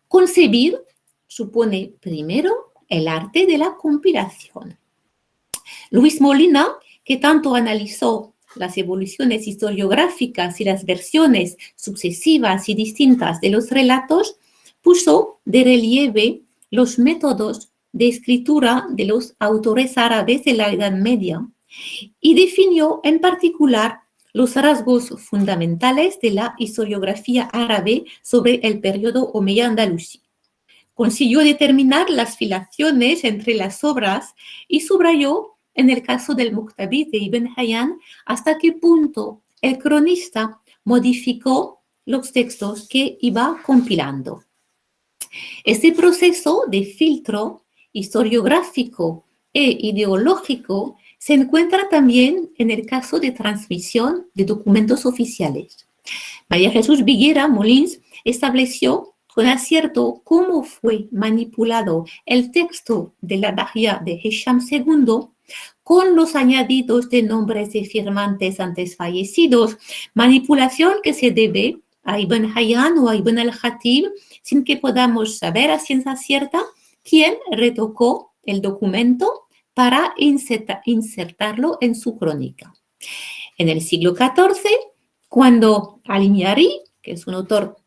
B: Concebir supone primero el arte de la compilación. Luis Molina, que tanto analizó las evoluciones historiográficas y las versiones sucesivas y distintas de los relatos, puso de relieve los métodos de escritura de los autores árabes de la Edad Media y definió en particular los rasgos fundamentales de la historiografía árabe sobre el periodo omeya andalusí. Consiguió determinar las filaciones entre las obras y subrayó, en el caso del Muqtabis de Ibn Hayyan, hasta qué punto el cronista modificó los textos que iba compilando. Este proceso de filtro historiográfico e ideológico se encuentra también en el caso de transmisión de documentos oficiales. María Jesús Viguera Molins estableció con acierto cómo fue manipulado el texto de la Bahía de Hisham II con los añadidos de nombres de firmantes antes fallecidos, manipulación que se debe a Ibn Hayyan o a Ibn al-Khatib, sin que podamos saber a ciencia cierta quién retocó el documento para insertarlo en su crónica. En el siglo XIV, cuando Al-Imyari, que es un autor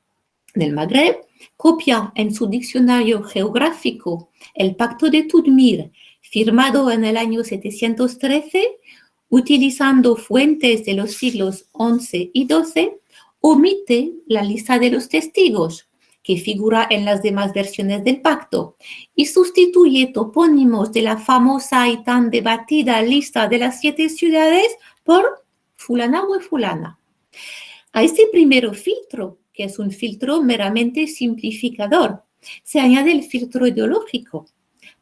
B: del Magreb, copia en su diccionario geográfico el Pacto de Tudmir, firmado en el año 713, utilizando fuentes de los siglos XI y XII, omite la lista de los testigos, que figura en las demás versiones del pacto, y sustituye topónimos de la famosa y tan debatida lista de las 7 ciudades por fulana o fulana. A este primer filtro, que es un filtro meramente simplificador, se añade el filtro ideológico.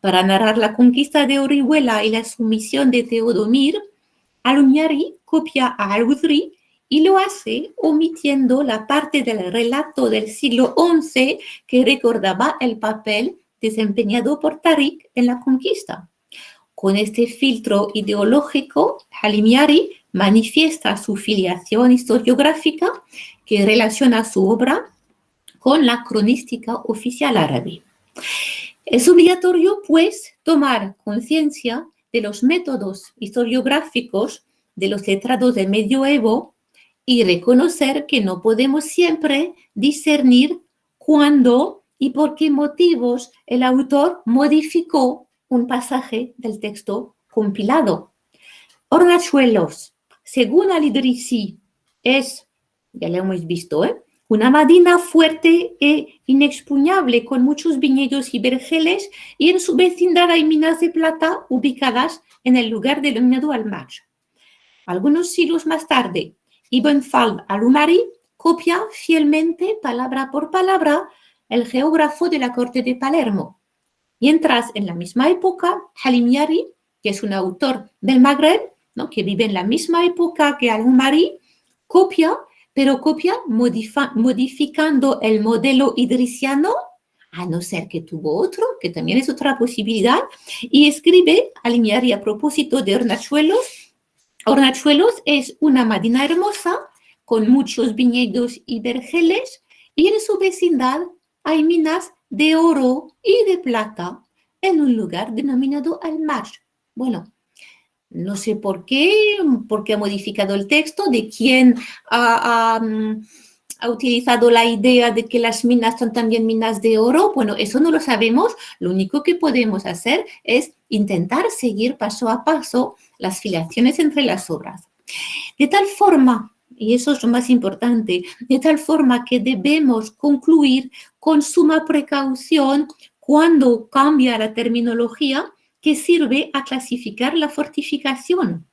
B: Para narrar la conquista de Orihuela y la sumisión de Teodomir, Al-Imyari copia a Al-Udri y lo hace omitiendo la parte del relato del siglo XI que recordaba el papel desempeñado por Tariq en la conquista. Con este filtro ideológico, Al-Imyari manifiesta su filiación historiográfica que relaciona su obra con la cronística oficial árabe. Es obligatorio, pues, tomar conciencia de los métodos historiográficos de los letrados del medioevo y reconocer que no podemos siempre discernir cuándo y por qué motivos el autor modificó un pasaje del texto compilado. Hornachuelos, según Al-Idrisi, es, ya lo hemos visto, una Medina fuerte e inexpugnable con muchos viñedos y vergeles, y en su vecindad hay minas de plata ubicadas en el lugar denominado Al-Maj. Algunos siglos más tarde, Ibn Fald al-Umari copia fielmente, palabra por palabra, el geógrafo de la corte de Palermo. Mientras, en la misma época, Al-Imyari, que es un autor del Magreb, ¿no?, que vive en la misma época que Al-Umari, copia modificando el modelo idrisiano, a no ser que tuvo otro, que también es otra posibilidad, y escribe Al-Imyari a propósito de Hornachuelos. Hornachuelos es una Medina hermosa, con muchos viñedos y vergeles, y en su vecindad hay minas de oro y de plata en un lugar denominado Al-Maj. Bueno, no sé por qué ha modificado el texto, de quién ha utilizado la idea de que las minas son también minas de oro. Bueno, eso no lo sabemos. Lo único que podemos hacer es intentar seguir paso a paso las filiaciones entre las obras. De tal forma y eso es lo más importante, de tal forma que debemos concluir con suma precaución cuando cambia la terminología que sirve a clasificar la fortificación.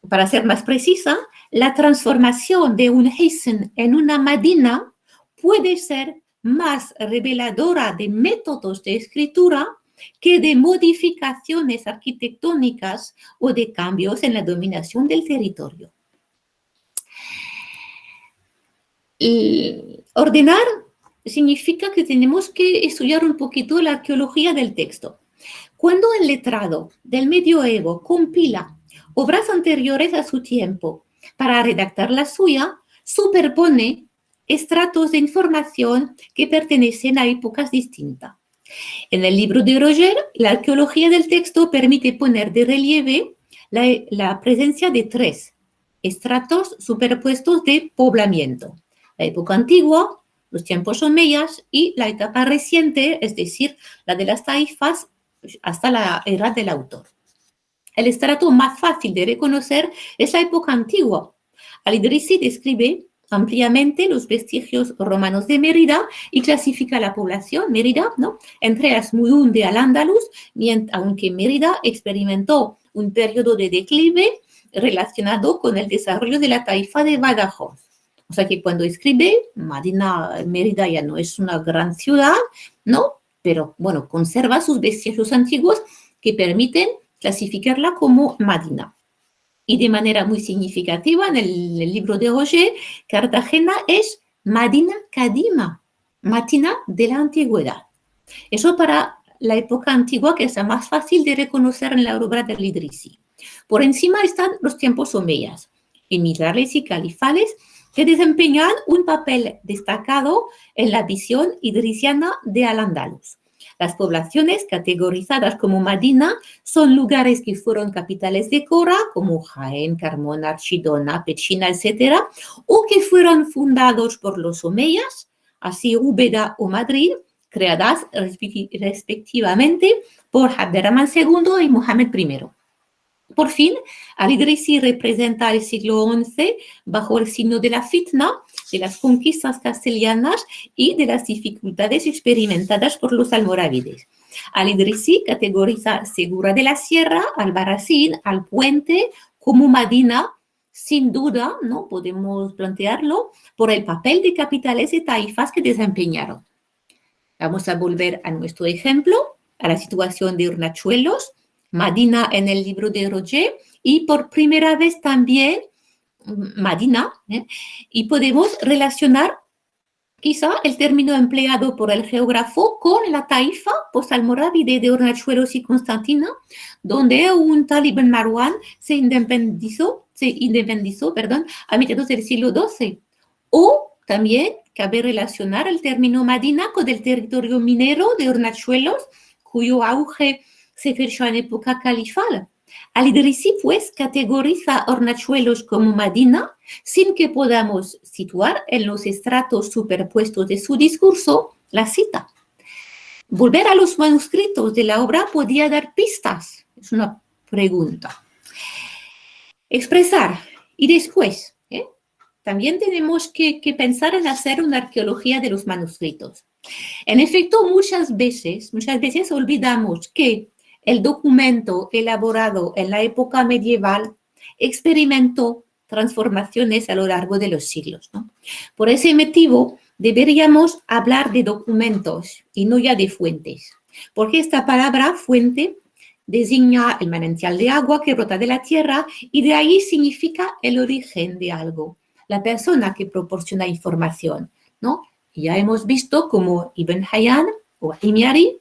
B: Para ser más precisa, la transformación de un Hisen en una Madina puede ser más reveladora de métodos de escritura que de modificaciones arquitectónicas o de cambios en la dominación del territorio. Y ordenar significa que tenemos que estudiar un poquito la arqueología del texto. Cuando el letrado del medioevo compila obras anteriores a su tiempo para redactar la suya, superpone estratos de información que pertenecen a épocas distintas. En el libro de Roger, la arqueología del texto permite poner de relieve la presencia de 3 estratos superpuestos de poblamiento: la época antigua, los tiempos omeyas y la etapa reciente, es decir, la de las taifas hasta la era del autor. El estrato más fácil de reconocer es la época antigua. Al-Idrisi describe ampliamente los vestigios romanos de Mérida y clasifica la población, Mérida, ¿no?, entre Asmudún de Al-Ándalus, aunque Mérida experimentó un periodo de declive relacionado con el desarrollo de la taifa de Badajoz. O sea que cuando escribe, Mérida ya no es una gran ciudad, ¿no?, pero bueno, conserva sus vestigios antiguos que permiten clasificarla como Madina. Y de manera muy significativa, en el libro de Roger, Cartagena es Madina Kadima, Madina de la antigüedad. Eso para la época antigua, que es la más fácil de reconocer en la obra del Idrisi. Por encima están los tiempos omeyas, emirsales y califales, que desempeñan un papel destacado en la visión idrisiana de Al-Ándalus. Las poblaciones categorizadas como Madina son lugares que fueron capitales de Cora, como Jaén, Carmona, Archidona, Pechina, etc., o que fueron fundados por los omeyas, así Úbeda o Madrid, creadas respectivamente por Abderramán II y Mohamed I. Por fin, Al-Idrisi representa el siglo XI bajo el signo de la fitna, de las conquistas castellanas y de las dificultades experimentadas por los almorávides. Al-Idrisi categoriza Segura de la Sierra, Albarracín, Al Puente como Madina, sin duda, ¿no?, podemos plantearlo, por el papel de capitales y taifas que desempeñaron. Vamos a volver a nuestro ejemplo, a la situación de Hornachuelos, Madina en el libro de Roger, y por primera vez también Madina, y podemos relacionar quizá el término empleado por el geógrafo con la taifa posalmorávide de Hornachuelos y Constantina, donde un tal Ibn Marwan se independizó a mediados del siglo XII. O también cabe relacionar el término Madina con el territorio minero de Hornachuelos, cuyo auge se fechó en época califal. Al-Idrisi, pues, categoriza Hornachuelos como Madina sin que podamos situar en los estratos superpuestos de su discurso la cita. Volver a los manuscritos de la obra podía dar pistas. Es una pregunta. Expresar. Y después, también tenemos que pensar en hacer una arqueología de los manuscritos. En efecto, muchas veces olvidamos que el documento elaborado en la época medieval experimentó transformaciones a lo largo de los siglos, ¿no? Por ese motivo, deberíamos hablar de documentos y no ya de fuentes, porque esta palabra fuente designa el manantial de agua que brota de la tierra y de ahí significa el origen de algo, la persona que proporciona información, ¿no? Ya hemos visto cómo Ibn Hayyan o Himyari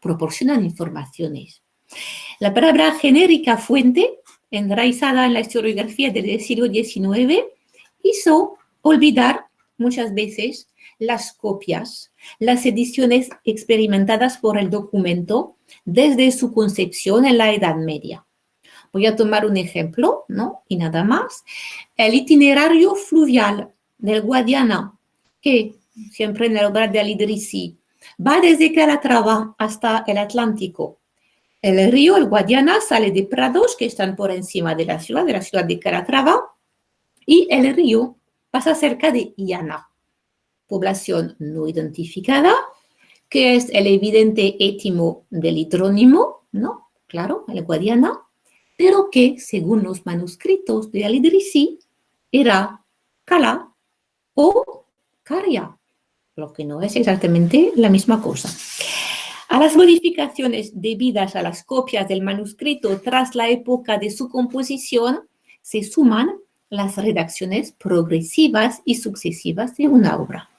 B: proporcionan informaciones. La palabra genérica fuente, enraizada en la historiografía del siglo XIX, hizo olvidar muchas veces las copias, las ediciones experimentadas por el documento desde su concepción en la Edad Media. Voy a tomar un ejemplo, ¿no?, y nada más. El itinerario fluvial del Guadiana, que siempre en la obra de Al-Idrisi va desde Calatrava hasta el Atlántico. El río, el Guadiana, sale de prados que están por encima de la ciudad de Calatrava, y el río pasa cerca de Yana, población no identificada, que es el evidente étimo del hidrónimo, ¿no? Claro, el Guadiana, pero que, según los manuscritos de Al-Idrisi, era Kala o Caria, lo que no es exactamente la misma cosa. A las modificaciones debidas a las copias del manuscrito tras la época de su composición se suman las redacciones progresivas y sucesivas de una obra.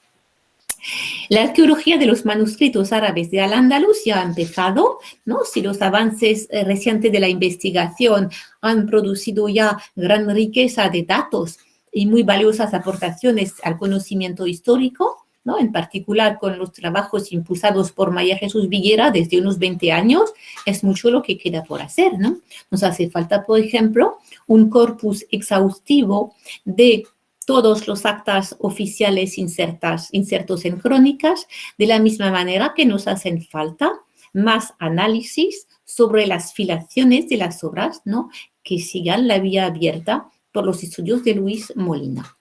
B: La arqueología de los manuscritos árabes de Al-Ándalus ya ha empezado, ¿no? Si los avances recientes de la investigación han producido ya gran riqueza de datos y muy valiosas aportaciones al conocimiento histórico, ¿no? En particular con los trabajos impulsados por María Jesús Viguera desde unos 20 años, es mucho lo que queda por hacer, ¿no? Nos hace falta, por ejemplo, un corpus exhaustivo de todos los actas oficiales insertos en crónicas, de la misma manera que nos hacen falta más análisis sobre las filaciones de las obras, ¿no? Que sigan la vía abierta por los estudios de Luis Molina.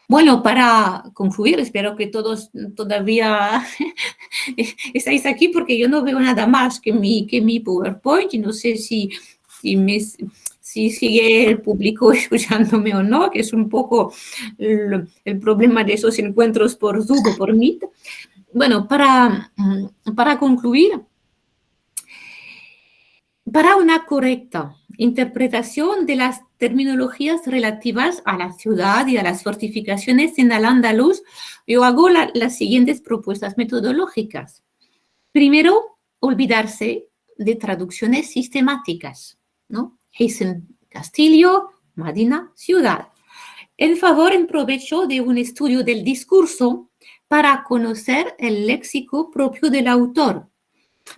B: Bueno, para concluir, espero que todos todavía estáis aquí porque yo no veo nada más que mi PowerPoint y no sé si sigue el público escuchándome o no, que es un poco el problema de esos encuentros por Zoom o por Meet. Bueno, para concluir, para una correcta interpretación de las terminologías relativas a la ciudad y a las fortificaciones en Al-Ándalus, yo hago las siguientes propuestas metodológicas. Primero, olvidarse de traducciones sistemáticas, ¿no? Hisn, castillo, Madina, ciudad. En favor, en provecho de un estudio del discurso para conocer el léxico propio del autor,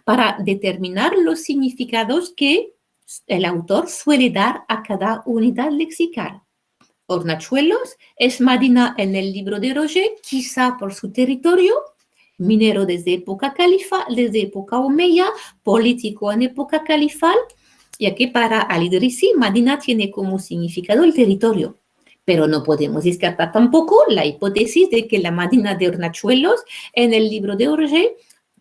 B: para determinar los significados que el autor suele dar a cada unidad lexical. Hornachuelos es Madina en el libro de Roger, quizá por su territorio, minero desde época califa, desde época omeya, político en época califal, ya que para Al-Idrisi, Madina tiene como significado el territorio. Pero no podemos descartar tampoco la hipótesis de que la Madina de Hornachuelos en el libro de Roger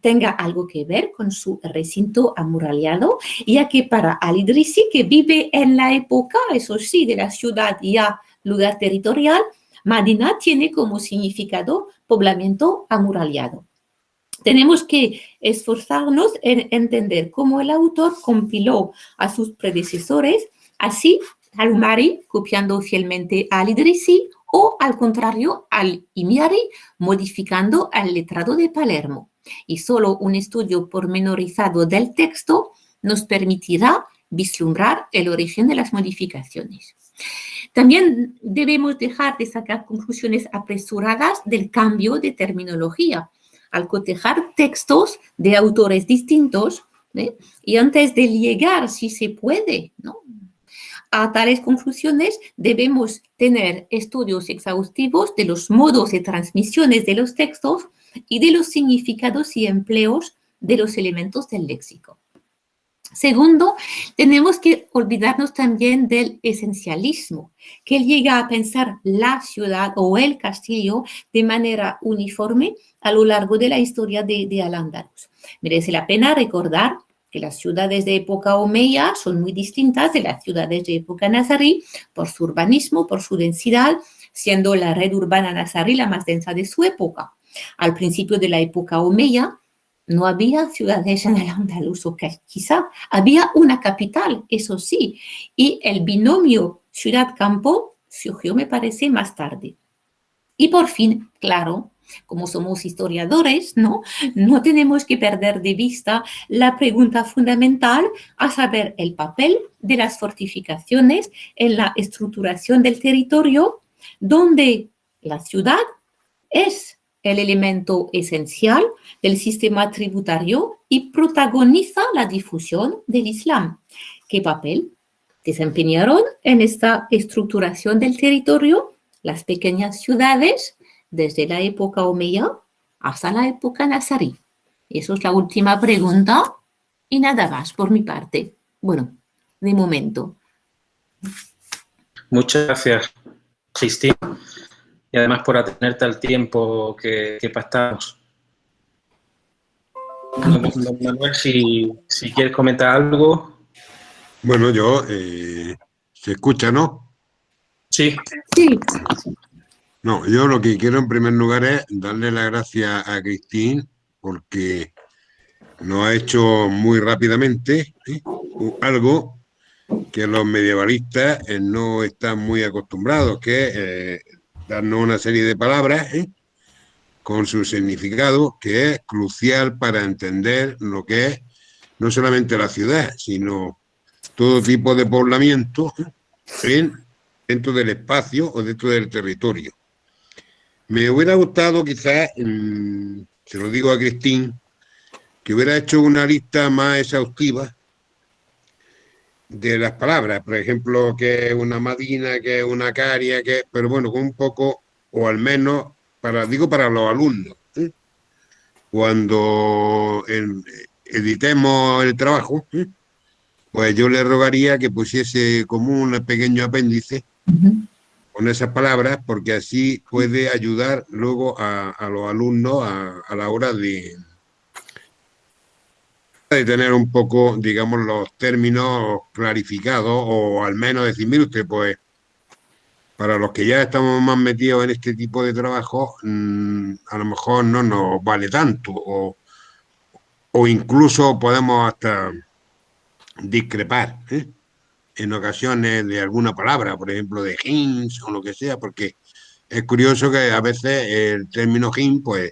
B: tenga algo que ver con su recinto amurallado, ya que para Al-Idrisi, que vive en la época, eso sí, de la ciudad ya lugar territorial, Madina tiene como significado poblamiento amurallado. Tenemos que esforzarnos en entender cómo el autor compiló a sus predecesores, así Al-Umari, copiando fielmente a Al-Idrisi, o al contrario, Al-Himyari, modificando al letrado de Palermo. Y solo un estudio pormenorizado del texto nos permitirá vislumbrar el origen de las modificaciones. También debemos dejar de sacar conclusiones apresuradas del cambio de terminología al cotejar textos de autores distintos, ¿eh? Y antes de llegar, si se puede, ¿no?, a tales conclusiones, debemos tener estudios exhaustivos de los modos de transmisiones de los textos y de los significados y empleos de los elementos del léxico. Segundo, tenemos que olvidarnos también del esencialismo, que llega a pensar la ciudad o el castillo de manera uniforme a lo largo de la historia de Al-Ándalus. Merece la pena recordar que las ciudades de época omeya son muy distintas de las ciudades de época nazarí por su urbanismo, por su densidad, siendo la red urbana nazarí la más densa de su época. Al principio de la época omeya no había ciudades en Al-Ándalus, o quizá había una capital, eso sí, y el binomio ciudad-campo surgió, me parece, más tarde. Y por fin, claro, como somos historiadores, no tenemos que perder de vista la pregunta fundamental, a saber, el papel de las fortificaciones en la estructuración del territorio, donde la ciudad es el elemento esencial del sistema tributario y protagoniza la difusión del Islam. ¿Qué papel desempeñaron en esta estructuración del territorio las pequeñas ciudades desde la época omeya hasta la época nazarí? Esa es la última pregunta y nada más por mi parte. Bueno, de momento.
A: Muchas gracias, Cristina, y además por atenerte al tiempo que pactamos. Don Manuel, si quieres comentar algo.
C: Bueno, se escucha, ¿no?
A: Sí.
B: Sí.
C: No, yo lo que quiero en primer lugar es darle las gracias a Cristín porque nos ha hecho muy rápidamente algo que los medievalistas no están muy acostumbrados, que es darnos una serie de palabras con su significado, que es crucial para entender lo que es no solamente la ciudad, sino todo tipo de poblamiento dentro del espacio o dentro del territorio. Me hubiera gustado quizás, se lo digo a Cristín, que hubiera hecho una lista más exhaustiva de las palabras, por ejemplo, que es una madina, que es una caria, pero bueno, con un poco, o al menos, digo para los alumnos, cuando editemos el trabajo, pues yo le rogaría que pusiese como un pequeño apéndice con esas palabras, porque así puede ayudar luego a los alumnos a la hora de tener un poco, digamos, los términos clarificados, o al menos decir, mire usted, pues, para los que ya estamos más metidos en este tipo de trabajo, a lo mejor no nos vale tanto, o incluso podemos hasta discrepar, en ocasiones de alguna palabra, por ejemplo, de Hinds o lo que sea, porque es curioso que a veces el término Hinds, pues,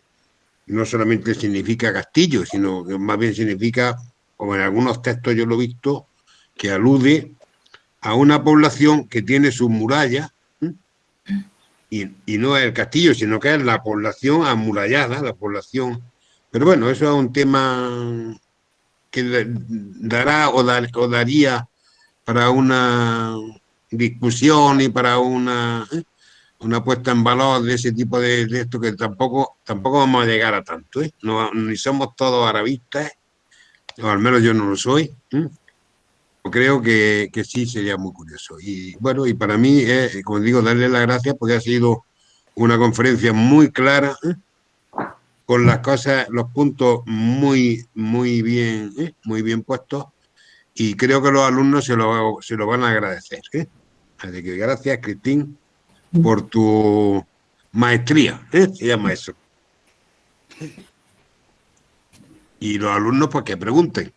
C: no solamente significa castillo, sino que más bien significa, como en algunos textos yo lo he visto, que alude a una población que tiene sus murallas, y no es el castillo, sino que es la población amurallada, la población. Pero bueno, eso es un tema que dará o daría para una discusión y para una puesta en valor de ese tipo de esto, que tampoco vamos a llegar a tanto, No, ni somos todos arabistas, o al menos yo no lo soy. Creo que sí sería muy curioso. Y bueno, y para mí es, como digo, darle las gracias porque ha sido una conferencia muy clara, con las cosas, los puntos muy bien puestos, y creo que los alumnos se lo van a agradecer. Así que gracias, Cristín, por tu maestría, se llama eso. Y los alumnos, pues que pregunten.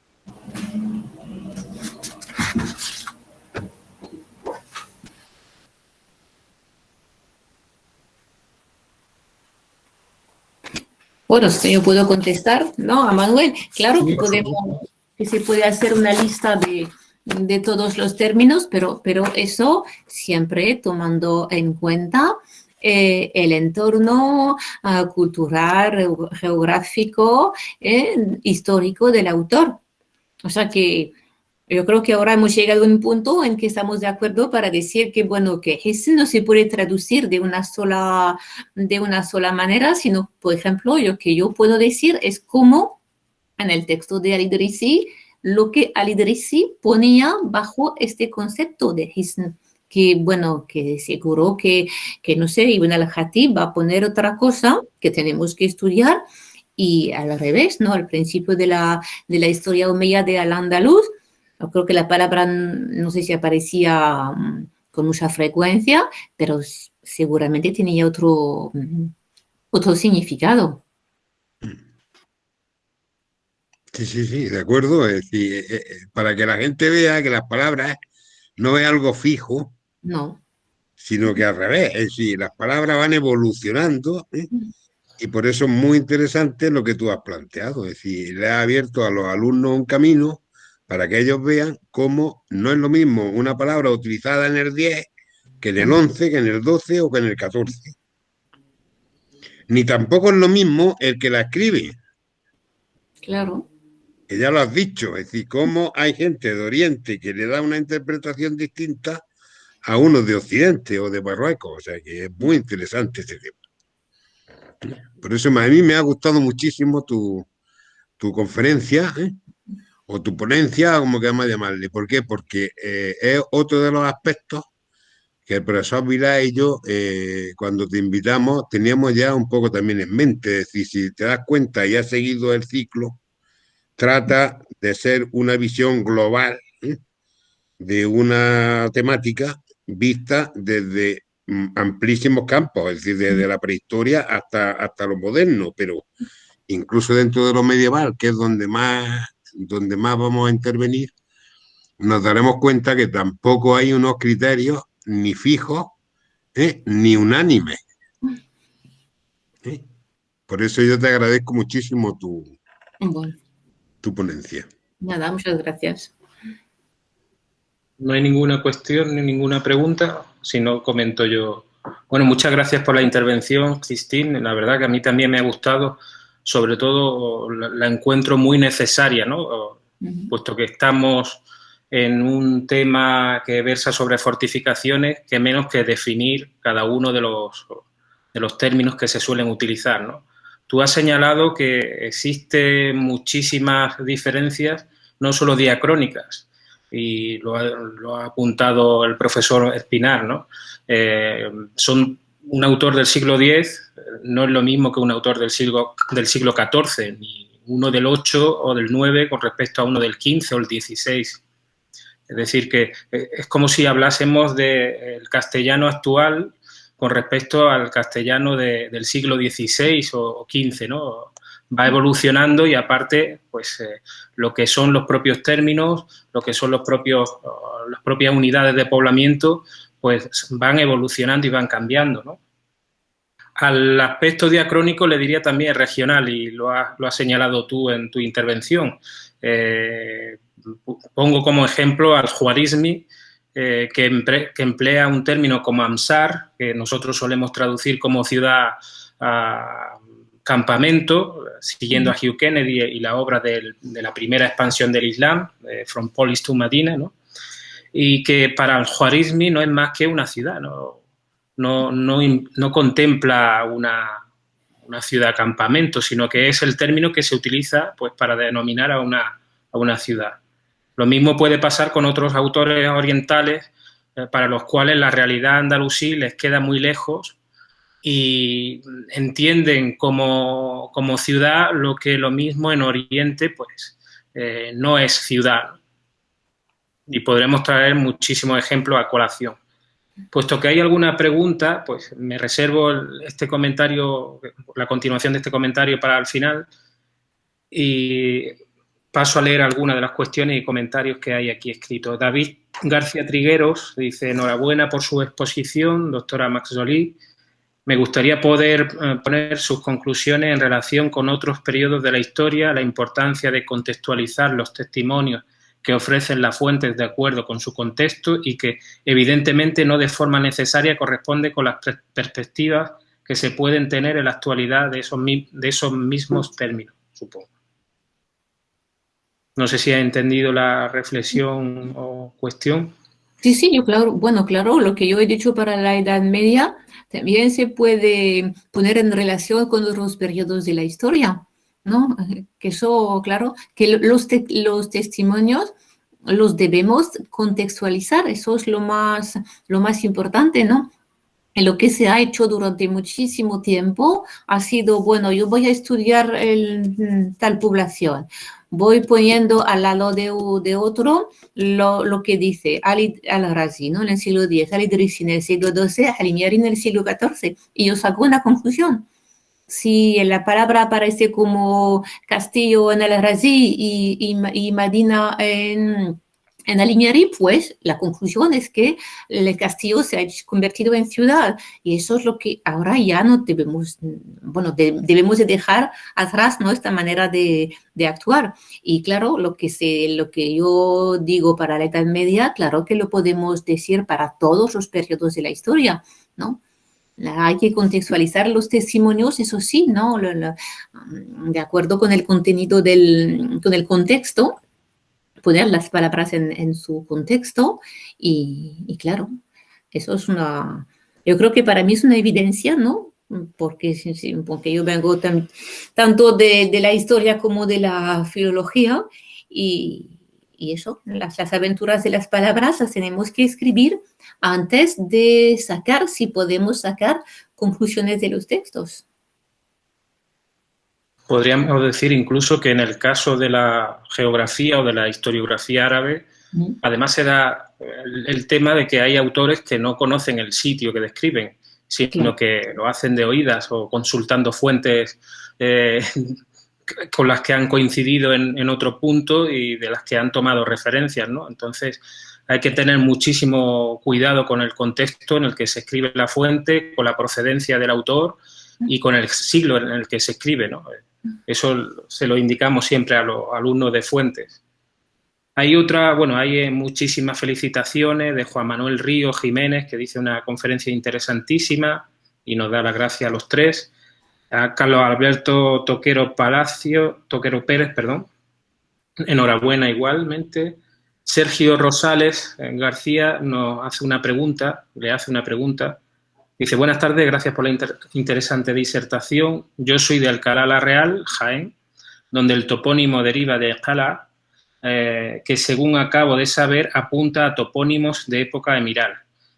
B: Bueno, si yo puedo contestar, ¿no? A Manuel, claro que se puede hacer una lista de todos los términos, pero eso siempre tomando en cuenta el entorno cultural, geográfico, histórico del autor. O sea que yo creo que ahora hemos llegado a un punto en que estamos de acuerdo para decir que, bueno, que Hessen no se puede traducir de una sola manera, sino, por ejemplo, lo que yo puedo decir es como en el texto de Al-Idrisi, lo que Al-Idrisi ponía bajo este concepto de Hessen, que, bueno, que seguro que no sé, Ibn al-Khatib va a poner otra cosa que tenemos que estudiar, y al revés, ¿no? Al principio de la historia omeya de Al-Andalus, yo creo que la palabra, no sé si aparecía con mucha frecuencia, pero seguramente tenía otro significado.
C: Sí, de acuerdo. Es decir, para que la gente vea que las palabras no es algo fijo,
B: No.
C: sino que al revés. Es decir, las palabras van evolucionando, y por eso es muy interesante lo que tú has planteado. Es decir, le has abierto a los alumnos un camino para que ellos vean cómo no es lo mismo una palabra utilizada en el 10 que en el 11, que en el 12 o que en el 14. Ni tampoco es lo mismo el que la escribe.
B: Claro.
C: Que ya lo has dicho, es decir, cómo hay gente de Oriente que le da una interpretación distinta a uno de Occidente o de Marruecos. O sea que es muy interesante este tema. Por eso a mí me ha gustado muchísimo tu conferencia, o tu ponencia, como queramos llamarle. ¿Por qué? Porque es otro de los aspectos que el profesor Vilá y yo, cuando te invitamos, teníamos ya un poco también en mente. Es decir, si te das cuenta y has seguido el ciclo, trata de ser una visión global, ¿eh?, de una temática vista desde amplísimos campos, es decir, desde la prehistoria hasta lo moderno, pero incluso dentro de lo medieval, que es donde más vamos a intervenir, nos daremos cuenta que tampoco hay unos criterios ni fijos, ni unánimes, ¿eh? Por eso yo te agradezco muchísimo
B: Bueno,
C: tu ponencia.
B: nada, muchas gracias.
A: No hay ninguna cuestión ni ninguna pregunta, si no comento yo. Bueno, muchas gracias por la intervención, Christine. La verdad que a mí también me ha gustado, sobre todo la encuentro muy necesaria, ¿no? Puesto que estamos en un tema que versa sobre fortificaciones, que menos que definir cada uno de los términos que se suelen utilizar, ¿no? Tú has señalado que existen muchísimas diferencias, no solo diacrónicas, y lo ha apuntado el profesor Espinar, ¿no? Son un autor del siglo X, no es lo mismo que un autor del siglo XIV, ni uno del 8 o del 9 con respecto a uno del 15 o el 16. Es decir, que es como si hablásemos del castellano actual con respecto al castellano del siglo XVI o XV, ¿no? Va evolucionando y aparte, pues lo que son los propios términos, lo que son las propias unidades de poblamiento, pues van evolucionando y van cambiando, ¿no? Al aspecto diacrónico le diría también regional, y lo has señalado tú en tu intervención. Pongo como ejemplo al Juarismi, que emplea un término como Amsar, que nosotros solemos traducir como ciudad campamento, siguiendo a Hugh Kennedy y la obra de la primera expansión del Islam, From Polis to Medina, ¿no? Y que para el Juarismi no es más que una ciudad, no contempla una ciudad campamento, sino que es el término que se utiliza, pues, para denominar a una ciudad. Lo mismo puede pasar con otros autores orientales, para los cuales la realidad andalusí les queda muy lejos y entienden como ciudad lo que lo mismo en Oriente, pues, no es ciudad. Y podremos traer muchísimos ejemplos a colación. Puesto que hay alguna pregunta, pues me reservo este comentario, la continuación de este comentario para el final, y paso a leer algunas de las cuestiones y comentarios que hay aquí escritos. David García Trigueros dice: enhorabuena por su exposición, doctora Max Joly. Me gustaría poder poner sus conclusiones en relación con otros periodos de la historia, la importancia de contextualizar los testimonios que ofrecen las fuentes de acuerdo con su contexto y que, evidentemente, no de forma necesaria corresponde con las perspectivas que se pueden tener en la actualidad de esos mismos términos, supongo. No sé si ha entendido la reflexión o cuestión.
B: Sí, yo claro, bueno, claro, lo que yo he dicho para la Edad Media también se puede poner en relación con otros periodos de la historia, ¿no? Que eso, claro, que los testimonios los debemos contextualizar, eso es lo más importante, ¿no? Lo que se ha hecho durante muchísimo tiempo ha sido, bueno, yo voy a estudiar tal población, voy poniendo al lado de otro lo que dice Ali al-Razi, ¿no?, en el siglo X, al-Idrisi en el siglo XII, al-Imyari en el siglo XIV, y yo saco una conclusión. Si la palabra aparece como castillo en al-Razi y Medina en al-Imyari, pues la conclusión es que el castillo se ha convertido en ciudad, y eso es lo que ahora ya no debemos, bueno, debemos de dejar atrás, ¿no?, esta manera de actuar. Y claro, lo que yo digo para la Edad Media, claro que lo podemos decir para todos los periodos de la historia, ¿no? Hay que contextualizar los testimonios, eso sí, ¿no? De acuerdo con el contenido con el contexto, poner las palabras en su contexto y claro, eso es yo creo que para mí es una evidencia, ¿no? Porque yo vengo tanto de la historia como de la filología y y eso, las aventuras de las palabras las tenemos que escribir antes de sacar, si podemos sacar, conclusiones de los textos.
A: Podríamos decir incluso que en el caso de la geografía o de la historiografía árabe, además se da el tema de que hay autores que no conocen el sitio que describen, sino que lo hacen de oídas o consultando fuentes con las que han coincidido en otro punto y de las que han tomado referencias, ¿no? Entonces, hay que tener muchísimo cuidado con el contexto en el que se escribe la fuente, con la procedencia del autor y con el siglo en el que se escribe, ¿no? Eso se lo indicamos siempre a los alumnos de fuentes. Hay muchísimas felicitaciones de Juan Manuel Río Jiménez, que dice una conferencia interesantísima y nos da las gracias a los tres. A Carlos Alberto Toquero Pérez, enhorabuena igualmente. Sergio Rosales García nos hace una pregunta, Dice, buenas tardes, gracias por la interesante disertación. Yo soy de Alcalá la Real, Jaén, donde el topónimo deriva de Alcalá, que según acabo de saber apunta a topónimos de época emiral.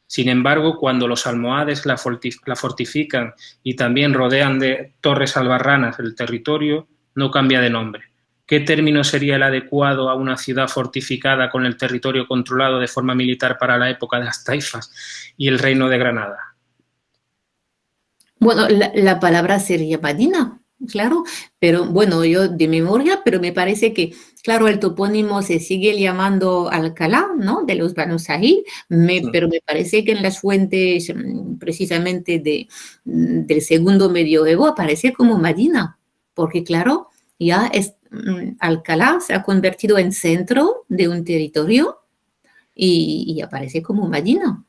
A: Sin embargo, cuando los almohades la fortifican y también rodean de torres albarranas el territorio, no cambia de nombre. ¿Qué término sería el adecuado a una ciudad fortificada con el territorio controlado de forma militar para la época de las taifas y el reino de Granada?
B: Bueno, la palabra sería Madina, claro, pero bueno, yo de memoria, pero me parece que, claro, el topónimo se sigue llamando Alcalá, ¿no? De los Banu Sa'id, pero me parece que en las fuentes precisamente del segundo medioevo aparece como Madina, porque claro, ya Alcalá se ha convertido en centro de un territorio y aparece como Madina.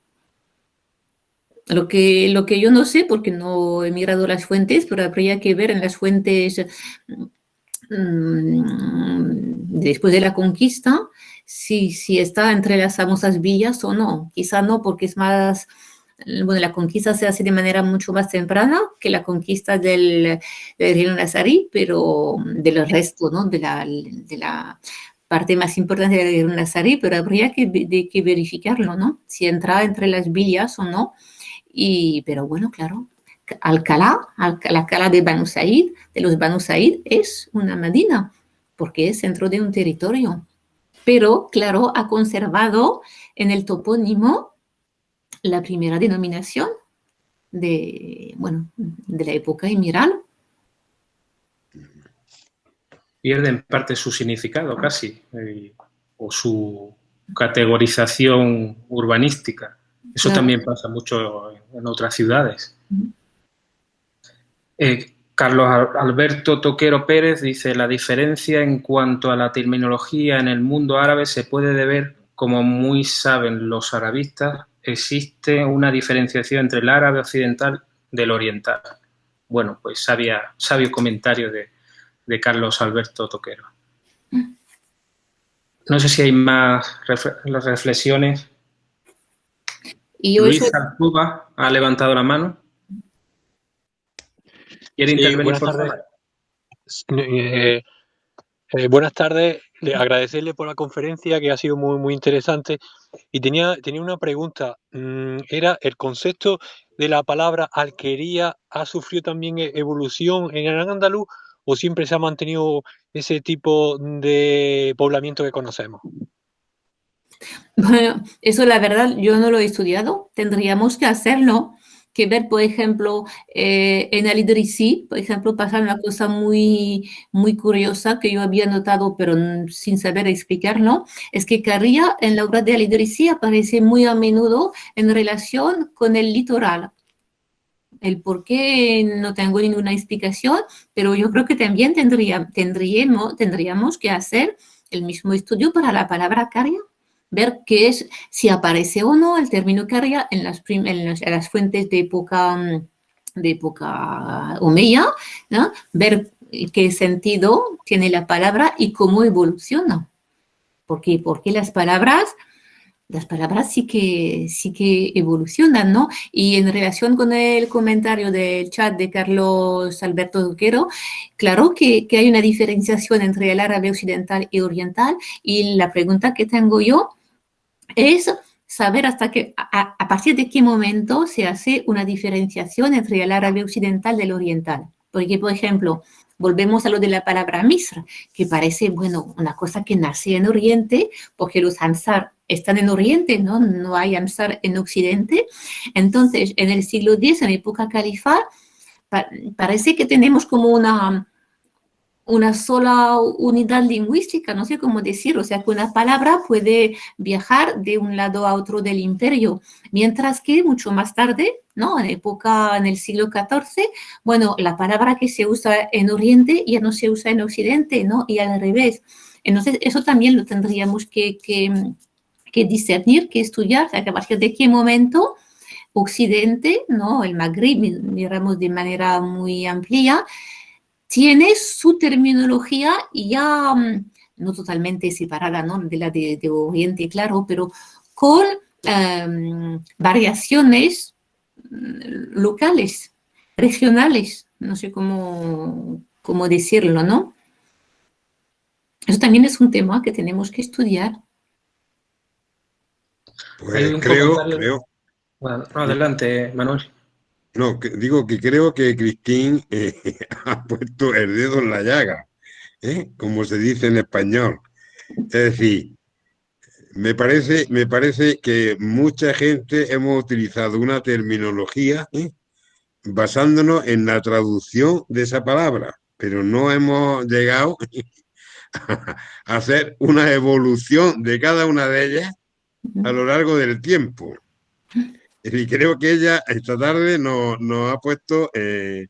B: Lo que yo no sé, porque no he mirado las fuentes, pero habría que ver en las fuentes después de la conquista si está entre las famosas villas o no. Quizá no, porque es más, bueno, la conquista se hace de manera mucho más temprana que la conquista del reino nazarí, pero del resto, ¿no? De la parte más importante del reino nazarí, pero habría que verificarlo, ¿no? Si entra entre las villas o no. Pero bueno, claro, Alcalá de Banu Sa'id, de los Banu Sa'id, es una Madina, porque es centro de un territorio. Pero, claro, ha conservado en el topónimo la primera denominación de la época emiral.
A: Pierde en parte su significado casi, o su categorización urbanística. Eso también pasa mucho en otras ciudades. Carlos Alberto Toquero Pérez dice, la diferencia en cuanto a la terminología en el mundo árabe se puede deber, como muy saben los arabistas, existe una diferenciación entre el árabe occidental del oriental. Bueno, pues sabio comentario de Carlos Alberto Toquero. No sé si hay más reflexiones. Luis Altuba ha levantado la mano. ¿Quiere intervenir, por favor?
D: Buenas tardes. Agradecerle por la conferencia, que ha sido muy, muy interesante. Y tenía una pregunta. ¿Era el concepto de la palabra alquería ha sufrido también evolución en el andaluz o siempre se ha mantenido ese tipo de poblamiento que conocemos?
B: Bueno, eso la verdad yo no lo he estudiado, tendríamos que hacerlo, que ver, por ejemplo, en Al-Idrisi, por ejemplo, pasa una cosa muy, muy curiosa que yo había notado, pero sin saber explicarlo, es que Carria en la obra de Al-Idrisi aparece muy a menudo en relación con el litoral. El por qué no tengo ninguna explicación, pero yo creo que también tendríamos que hacer el mismo estudio para la palabra Carria. Ver qué es, si aparece o no el término Carria en las fuentes de época omeya, ¿no? Ver qué sentido tiene la palabra y cómo evoluciona. Porque las palabras las palabras sí que evolucionan, ¿no? Y en relación con el comentario del chat de Carlos Alberto Duquero, claro que hay una diferenciación entre el árabe occidental y oriental, y la pregunta que tengo yo es saber a partir de qué momento se hace una diferenciación entre el árabe occidental y el oriental. Porque, por ejemplo, volvemos a lo de la palabra Misr, que parece, bueno, una cosa que nace en Oriente, porque los Ansar están en Oriente, ¿no? No hay Ansar en Occidente. Entonces, en el siglo X, en época califa, parece que tenemos como una sola unidad lingüística, no sé cómo decir, o sea, que una palabra puede viajar de un lado a otro del imperio, mientras que mucho más tarde, ¿no? En el siglo XIV, bueno, la palabra que se usa en Oriente ya no se usa en Occidente, ¿no? Y al revés. Entonces, eso también lo tendríamos que discernir, que estudiar, o sea, que a partir de qué momento Occidente, ¿no? El Magreb, miramos de manera muy amplia, tiene su terminología ya no totalmente separada, ¿no? De la de Oriente, claro, pero con variaciones locales, regionales, no sé cómo decirlo, ¿no? Eso también es un tema que tenemos que estudiar.
C: Pues creo.
A: Bueno, adelante, Manuel.
C: No, digo que creo que Cristín ha puesto el dedo en la llaga, como se dice en español. Es decir, me parece que mucha gente hemos utilizado una terminología, basándonos en la traducción de esa palabra, pero no hemos llegado a hacer una evolución de cada una de ellas a lo largo del tiempo. Y creo que ella esta tarde nos ha puesto el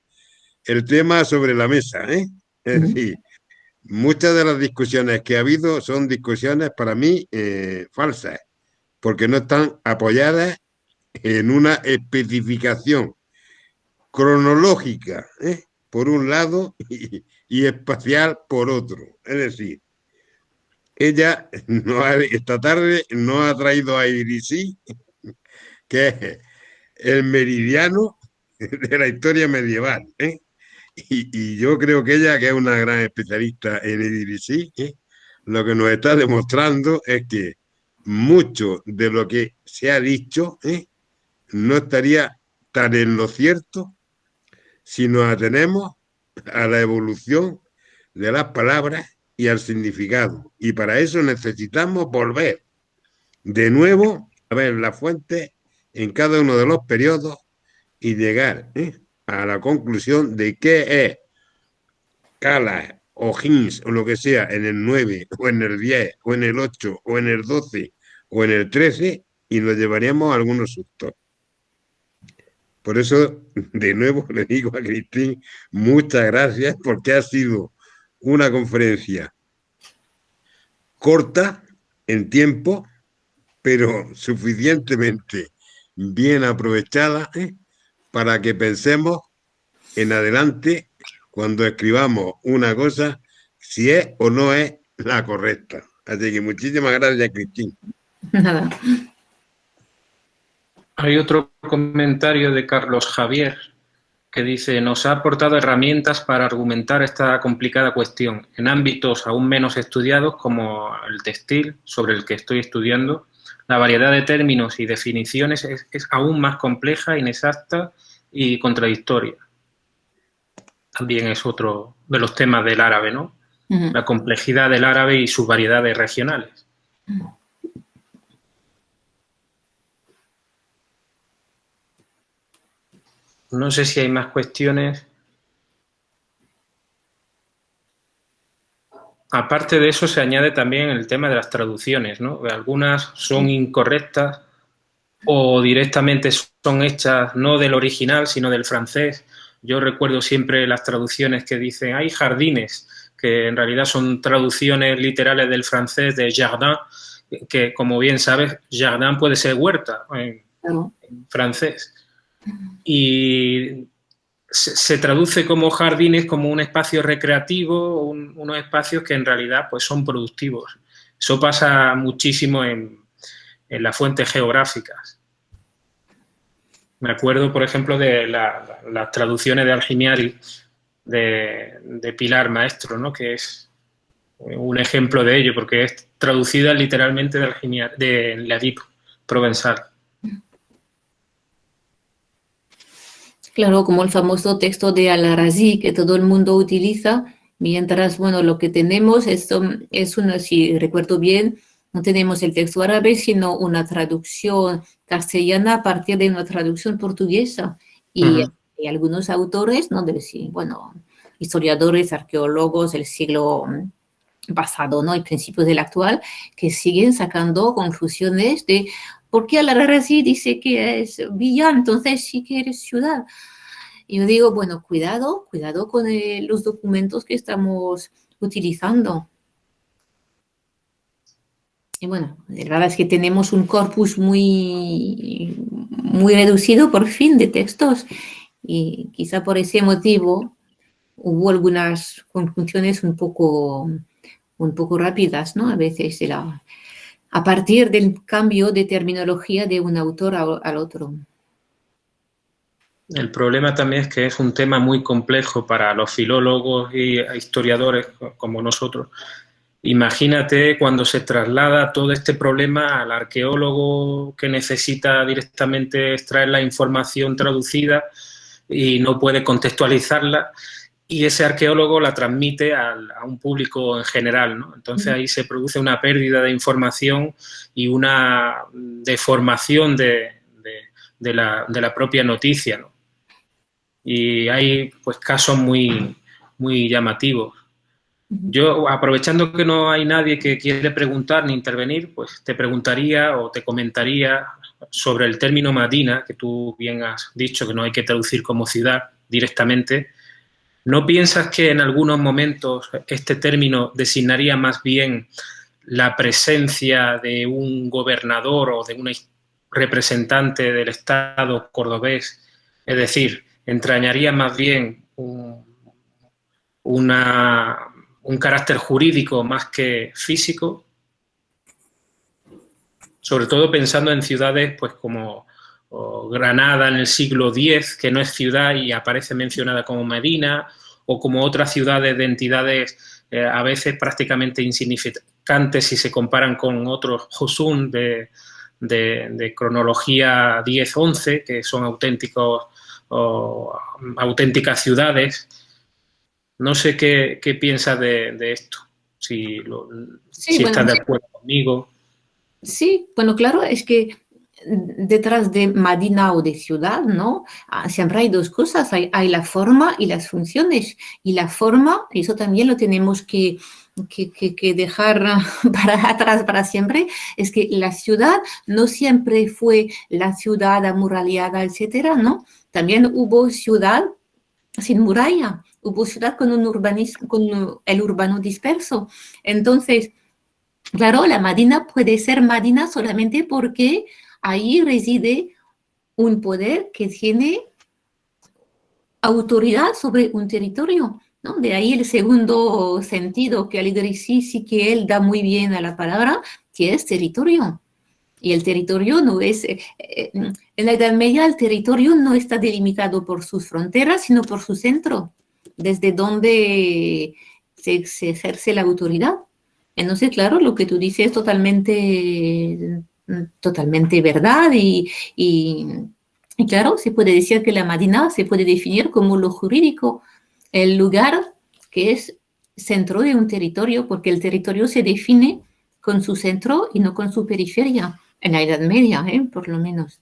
C: tema sobre la mesa, ¿eh? Es decir, muchas de las discusiones que ha habido son discusiones para mí falsas, porque no están apoyadas en una especificación cronológica, por un lado, y espacial por otro. Es decir, ella esta tarde no ha traído a Idrisí, que es el meridiano de la historia medieval, y yo creo que ella, que es una gran especialista en Idrisí, lo que nos está demostrando es que mucho de lo que se ha dicho no estaría tan en lo cierto si nos atenemos a la evolución de las palabras y al significado. Y para eso necesitamos volver de nuevo a ver las fuentes en cada uno de los periodos y llegar a la conclusión de qué es Calas o Hinds o lo que sea en el 9 o en el 10 o en el 8 o en el 12 o en el 13 y nos llevaríamos a algunos sustos. Por eso, de nuevo, le digo a Cristín, muchas gracias porque ha sido una conferencia corta en tiempo, pero suficientemente bien aprovechada para que pensemos en adelante cuando escribamos una cosa, si es o no es la correcta. Así que muchísimas gracias, Cristín.
B: Nada.
A: Hay otro comentario de Carlos Javier que dice: nos ha aportado herramientas para argumentar esta complicada cuestión en ámbitos aún menos estudiados como el textil, sobre el que estoy estudiando. La variedad de términos y definiciones es aún más compleja, inexacta y contradictoria. También es otro de los temas del árabe, ¿no? La complejidad del árabe y sus variedades regionales. No sé si hay más cuestiones. Aparte de eso, se añade también el tema de las traducciones, ¿no? Algunas son incorrectas o directamente son hechas no del original, sino del francés. Yo recuerdo siempre las traducciones que dicen hay jardines, que en realidad son traducciones literales del francés de jardin, que como bien sabes, jardin puede ser huerta en francés. Y se traduce como jardines como un espacio recreativo, unos espacios que en realidad pues son productivos. Eso pasa muchísimo en en las fuentes geográficas. Me acuerdo, por ejemplo, de las traducciones de Algimiari de Pilar Maestro, ¿no? Que es un ejemplo de ello, porque es traducida literalmente de Algimiari, de Ladip Provenzal.
B: Claro, como el famoso texto de Al-Razi que todo el mundo utiliza, mientras, bueno, lo que tenemos es una, si recuerdo bien, no tenemos el texto árabe, sino una traducción castellana a partir de una traducción portuguesa. Y hay algunos autores, ¿no? Bueno, historiadores, arqueólogos del siglo pasado, ¿no? Y principios del actual, que siguen sacando conclusiones de por qué Al-Razi dice que es villa, entonces sí que eres ciudad. Y yo digo, bueno, cuidado con los documentos que estamos utilizando. Y bueno, la verdad es que tenemos un corpus muy reducido por fin de textos y quizá por ese motivo hubo algunas conclusiones un poco rápidas, ¿no? A veces a partir del cambio de terminología de un autor al otro.
A: El problema también es que es un tema muy complejo para los filólogos y historiadores como nosotros. Imagínate cuando se traslada todo este problema al arqueólogo que necesita directamente extraer la información traducida y no puede contextualizarla, y ese arqueólogo la transmite a un público en general, ¿no? Entonces ahí se produce una pérdida de información y una deformación de la propia noticia, ¿no? Y hay pues casos muy llamativos. Yo, aprovechando que no hay nadie que quiere preguntar ni intervenir, pues te preguntaría o te comentaría sobre el término Madina, que tú bien has dicho que no hay que traducir como ciudad directamente. ¿No piensas que en algunos momentos este término designaría más bien la presencia de un gobernador o de un representante del Estado cordobés? Es decir, entrañaría más bien un carácter jurídico más que físico, sobre todo pensando en ciudades pues como Granada en el siglo X, que no es ciudad y aparece mencionada como Medina, o como otras ciudades de entidades a veces prácticamente insignificantes si se comparan con otros Josun de cronología 10-11, que son auténticas ciudades. No sé qué piensas de esto, si estás de acuerdo conmigo.
B: Sí, bueno, claro, es que detrás de Madina o de ciudad, ¿no? Siempre hay dos cosas, hay la forma y las funciones. Y la forma, eso también lo tenemos que dejar para atrás para siempre, es que la ciudad no siempre fue la ciudad amurallada, etcétera, ¿no? También hubo ciudad sin muralla, hubo ciudad con el urbano disperso. Entonces, claro, la Madina puede ser Madina solamente porque ahí reside un poder que tiene autoridad sobre un territorio, ¿no? De ahí el segundo sentido que Alighieri sí que él da muy bien a la palabra, que es territorio. Y el territorio no es, en la Edad Media el territorio no está delimitado por sus fronteras, sino por su centro, desde donde se ejerce la autoridad. Entonces, claro, lo que tú dices es totalmente verdad y claro, se puede decir que la Madina se puede definir como lo jurídico, el lugar que es centro de un territorio, porque el territorio se define con su centro y no con su periferia, en la Edad Media, por lo menos.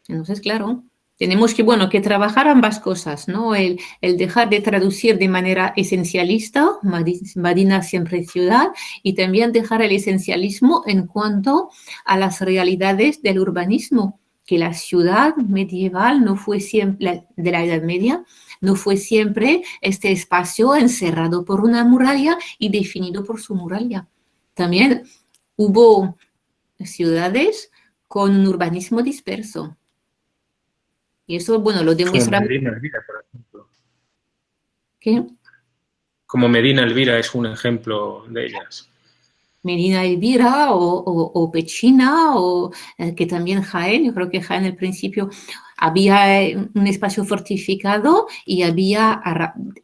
B: Entonces, claro, tenemos que trabajar ambas cosas, ¿no? El dejar de traducir de manera esencialista, Madina siempre ciudad, y también dejar el esencialismo en cuanto a las realidades del urbanismo, que la ciudad medieval no fue siempre, de la Edad Media, no fue siempre este espacio encerrado por una muralla y definido por su muralla. También hubo ciudades con un urbanismo disperso. Y eso, bueno, lo demuestra...
A: Como Medina Elvira, por ejemplo.
B: ¿Qué?
A: Como Medina Elvira es un ejemplo de ellas.
B: Medina Elvira o Pechina, o que también Jaén. Yo creo que Jaén al principio había un espacio fortificado y había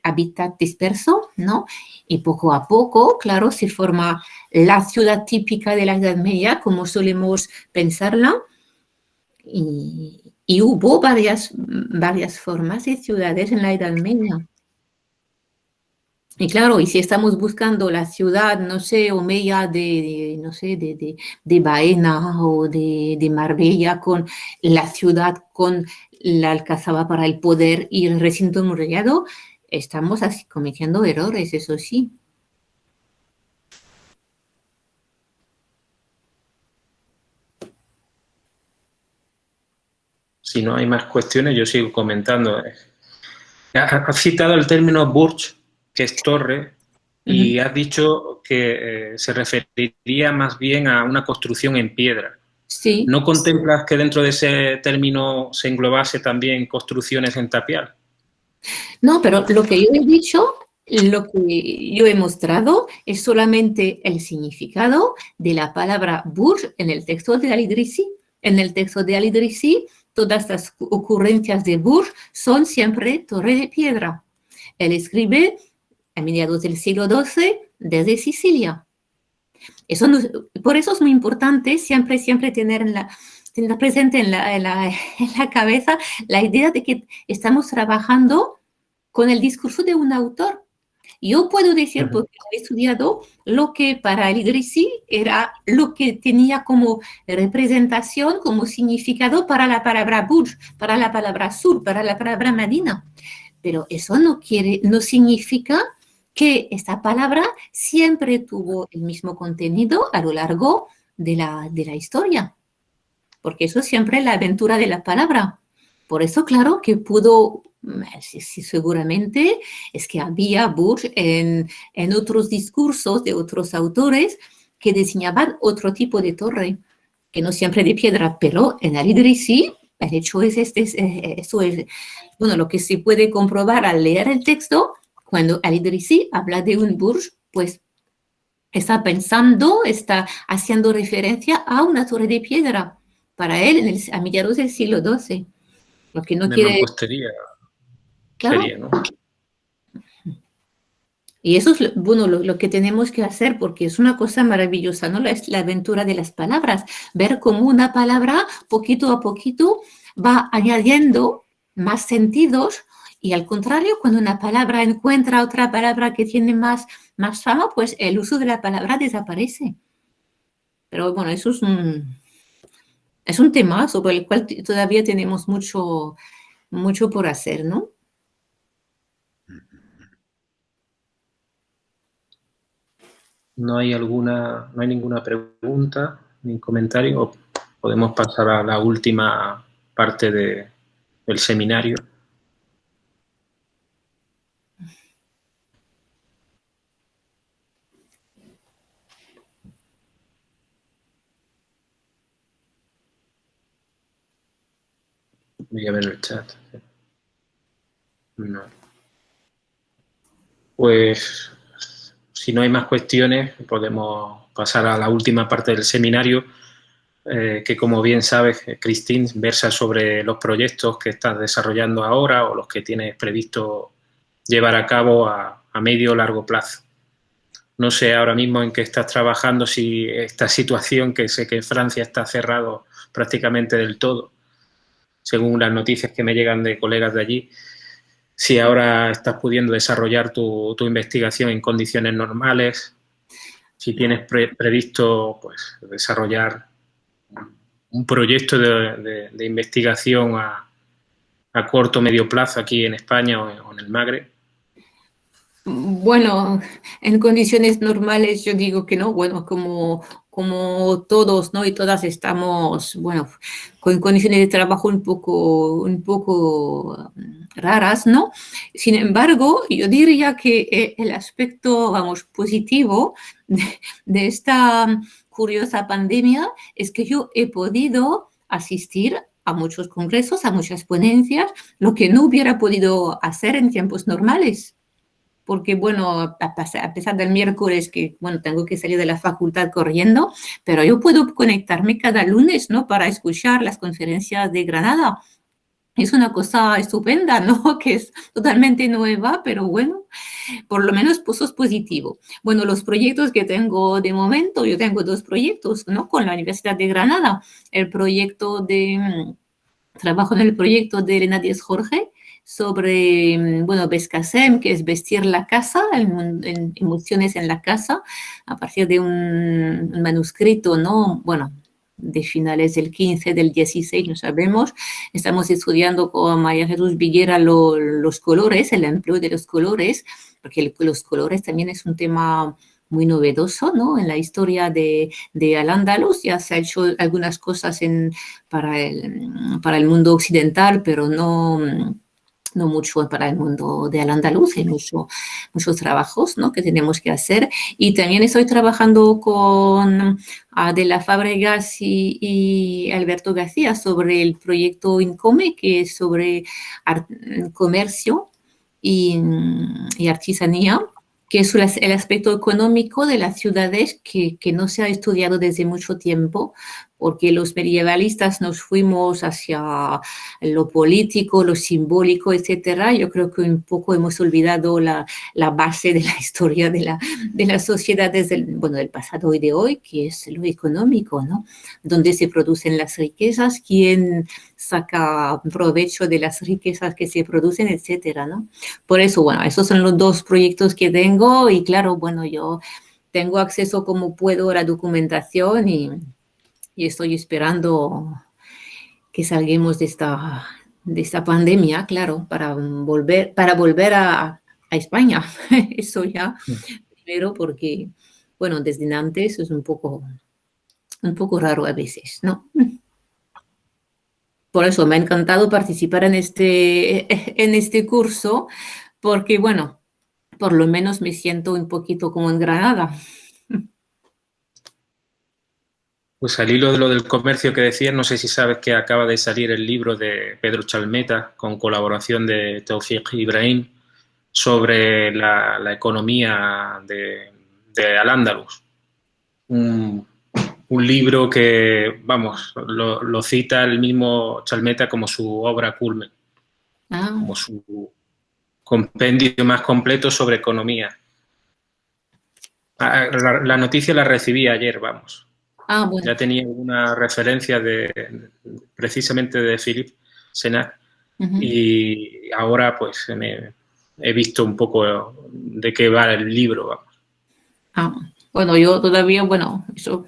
B: hábitat disperso, ¿no? Y poco a poco, claro, se forma la ciudad típica de la Edad Media, como solemos pensarla, y hubo varias formas de ciudades en la Edad Media. Y claro, y si estamos buscando la ciudad, no sé, omeya no sé, de Baena o de Marbella, con la ciudad, con la alcazaba para el poder y el recinto amurallado, estamos así cometiendo errores, eso sí.
A: Si no hay más cuestiones, yo sigo comentando. Has citado el término burj, que es torre, y has dicho que se referiría más bien a una construcción en piedra.
B: Sí.
A: ¿No contemplas que dentro de ese término se englobase también construcciones en tapial?
B: No, pero lo que yo he dicho, lo que yo he mostrado es solamente el significado de la palabra burj en el texto de Al-Idrisi. En el texto de Al-Idrisi, todas las ocurrencias de burj son siempre torre de piedra. Él escribe a mediados del siglo XII desde Sicilia. Por eso es muy importante siempre tener presente en la cabeza la idea de que estamos trabajando con el discurso de un autor. Yo puedo decir, porque he estudiado lo que para Al-Idrisi era lo que tenía como representación, como significado para la palabra burj, para la palabra sur, para la palabra Medina. Pero eso no significa que esta palabra siempre tuvo el mismo contenido a lo largo de la historia. Porque eso siempre es la aventura de la palabra. Por eso, claro, que pudo, sí, seguramente, es que había burj en otros discursos de otros autores que diseñaban otro tipo de torre, que no siempre de piedra, pero en Al-Idrisi el hecho es eso es, bueno, lo que se puede comprobar al leer el texto, cuando Al-Idrisi habla de un burj, pues está pensando, está haciendo referencia a una torre de piedra, para él a mediados del siglo XII. Lo que no
A: de
B: quiere...
A: mampostería.
B: Claro.
A: Sería, ¿no?
B: Y eso es bueno, lo que tenemos que hacer, porque es una cosa maravillosa, ¿no? Es la aventura de las palabras, ver cómo una palabra, poquito a poquito, va añadiendo más sentidos, y al contrario, cuando una palabra encuentra otra palabra que tiene más fama, pues el uso de la palabra desaparece. Pero bueno, eso es un tema sobre el cual todavía tenemos mucho por hacer, ¿no?
A: No hay ninguna pregunta ni comentario. Podemos pasar a la última parte del seminario. Voy a ver el chat. No. Pues, si no hay más cuestiones, podemos pasar a la última parte del seminario, que, como bien sabes, Christine, versa sobre los proyectos que estás desarrollando ahora o los que tienes previsto llevar a cabo a medio o largo plazo. No sé ahora mismo en qué estás trabajando, si esta situación, que sé que en Francia está cerrado prácticamente del todo, según las noticias que me llegan de colegas de allí, si ahora estás pudiendo desarrollar tu investigación en condiciones normales, si tienes previsto pues, desarrollar un proyecto de investigación a corto o medio plazo aquí en España o en el Magreb.
B: Bueno, en condiciones normales yo digo que no, bueno, como todos, ¿no? Y todas estamos, bueno, con condiciones de trabajo un poco raras, ¿no? Sin embargo, yo diría que el aspecto, vamos, positivo de esta curiosa pandemia es que yo he podido asistir a muchos congresos, a muchas ponencias, lo que no hubiera podido hacer en tiempos normales. porque bueno, a pesar del miércoles que, bueno, tengo que salir de la facultad corriendo, pero yo puedo conectarme cada lunes, ¿no? Para escuchar las conferencias de Granada. Es una cosa estupenda, ¿no? Que es totalmente nueva, pero bueno, por lo menos pues es positivo. Bueno, los proyectos que tengo de momento, yo tengo dos proyectos, ¿no? Con la Universidad de Granada. El proyecto trabajo en el proyecto de Elena Díez Jorge sobre, bueno, Bescasem, que es vestir la casa, emociones en la casa, a partir de un manuscrito, ¿no? Bueno, de finales del 15, del 16, no sabemos. Estamos estudiando con María Jesús Viguera los colores, el empleo de los colores, porque los colores también es un tema muy novedoso, ¿no? En la historia de Al-Ándalus ya se ha hecho algunas cosas para el mundo occidental, pero no mucho para el mundo de Al-Ándalus, hay muchos trabajos, ¿no? Que tenemos que hacer. Y también estoy trabajando con Adela Fábregas y Alberto García sobre el proyecto INCOME, que es sobre comercio y artesanía, que es el aspecto económico de las ciudades que no se ha estudiado desde mucho tiempo, porque los medievalistas nos fuimos hacia lo político, lo simbólico, etcétera. Yo creo que un poco hemos olvidado la base de la historia de las sociedades del pasado y de hoy, que es lo económico, ¿no? Donde se producen las riquezas, quién saca provecho de las riquezas que se producen, etcétera, ¿no? Por eso, bueno, esos son los dos proyectos que tengo y claro, bueno, yo tengo acceso como puedo a la documentación y estoy esperando que salgamos de esta pandemia, claro, para volver a España. Eso ya, primero porque, bueno, desde antes es un poco raro a veces, ¿no? Por eso me ha encantado participar en este curso, porque, bueno, por lo menos me siento un poquito como en Granada.
A: Pues al hilo de lo del comercio que decías, no sé si sabes que acaba de salir el libro de Pedro Chalmeta, con colaboración de Taufik Ibrahim, sobre la economía de Al-Ándalus. Un libro que, vamos, lo cita el mismo Chalmeta como su obra culmen, como su compendio más completo sobre economía. La noticia la recibí ayer, vamos.
B: Bueno.
A: Ya tenía una referencia precisamente de Philippe Sénac, y ahora pues he visto un poco de qué va el libro, vamos.
B: Bueno, yo todavía, bueno, eso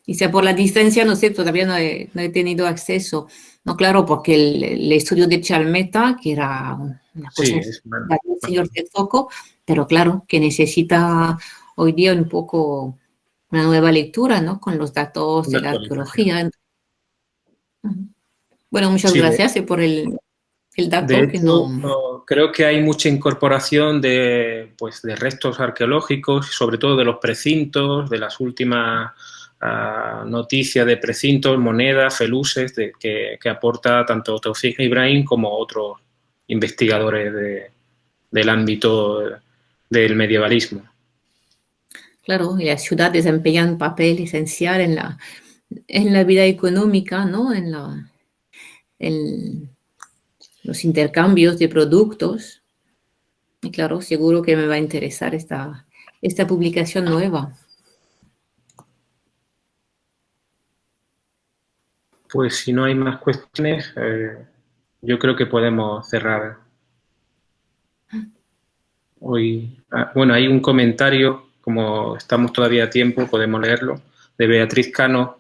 B: quizá por la distancia, no sé, todavía no he tenido acceso. No, claro, porque el estudio de Chalmeta, que era una cosa del señor Tezoco, pero claro, que necesita hoy día un poco una nueva lectura, ¿no? Con los datos de la arqueología. Bueno, muchas gracias por el dato.
A: De hecho, creo que hay mucha incorporación de restos arqueológicos, sobre todo de los precintos, de las últimas noticias de precintos, monedas, feluses, que aporta tanto Taufik Ibrahim como otros investigadores del ámbito del medievalismo.
B: Claro, y las ciudades desempeñan un papel esencial en la vida económica, ¿no? En los intercambios de productos. Y claro, seguro que me va a interesar esta publicación nueva.
A: Pues si no hay más cuestiones, yo creo que podemos cerrar hoy. Bueno, hay un comentario, como estamos todavía a tiempo, podemos leerlo, de Beatriz Cano,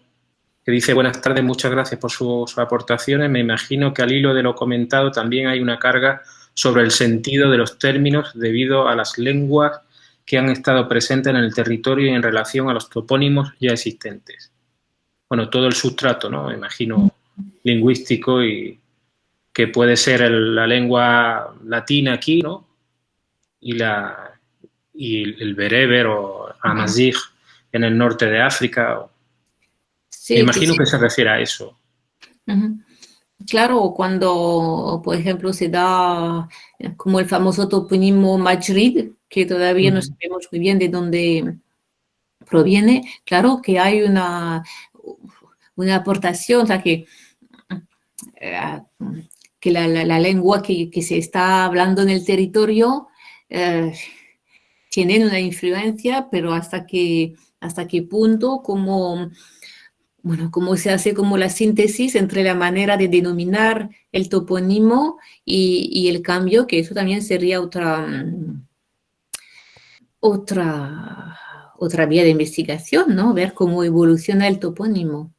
A: que dice: buenas tardes, muchas gracias por sus aportaciones. Me imagino que al hilo de lo comentado también hay una carga sobre el sentido de los términos debido a las lenguas que han estado presentes en el territorio y en relación a los topónimos ya existentes. Bueno, todo el sustrato, ¿no? Me imagino, lingüístico, y que puede ser la lengua latina aquí, ¿no? Y el bereber o amazigh en el norte de África. Sí, me imagino que se refiere a eso.
B: Claro, cuando, por ejemplo, se da como el famoso topónimo Madrid, que todavía no sabemos muy bien de dónde proviene, claro que hay una aportación, o sea, eh, que la lengua que se está hablando en el territorio tienen una influencia, pero hasta qué punto, cómo se hace como la síntesis entre la manera de denominar el topónimo y el cambio, que eso también sería otra vía de investigación, ¿no? Ver cómo evoluciona el topónimo.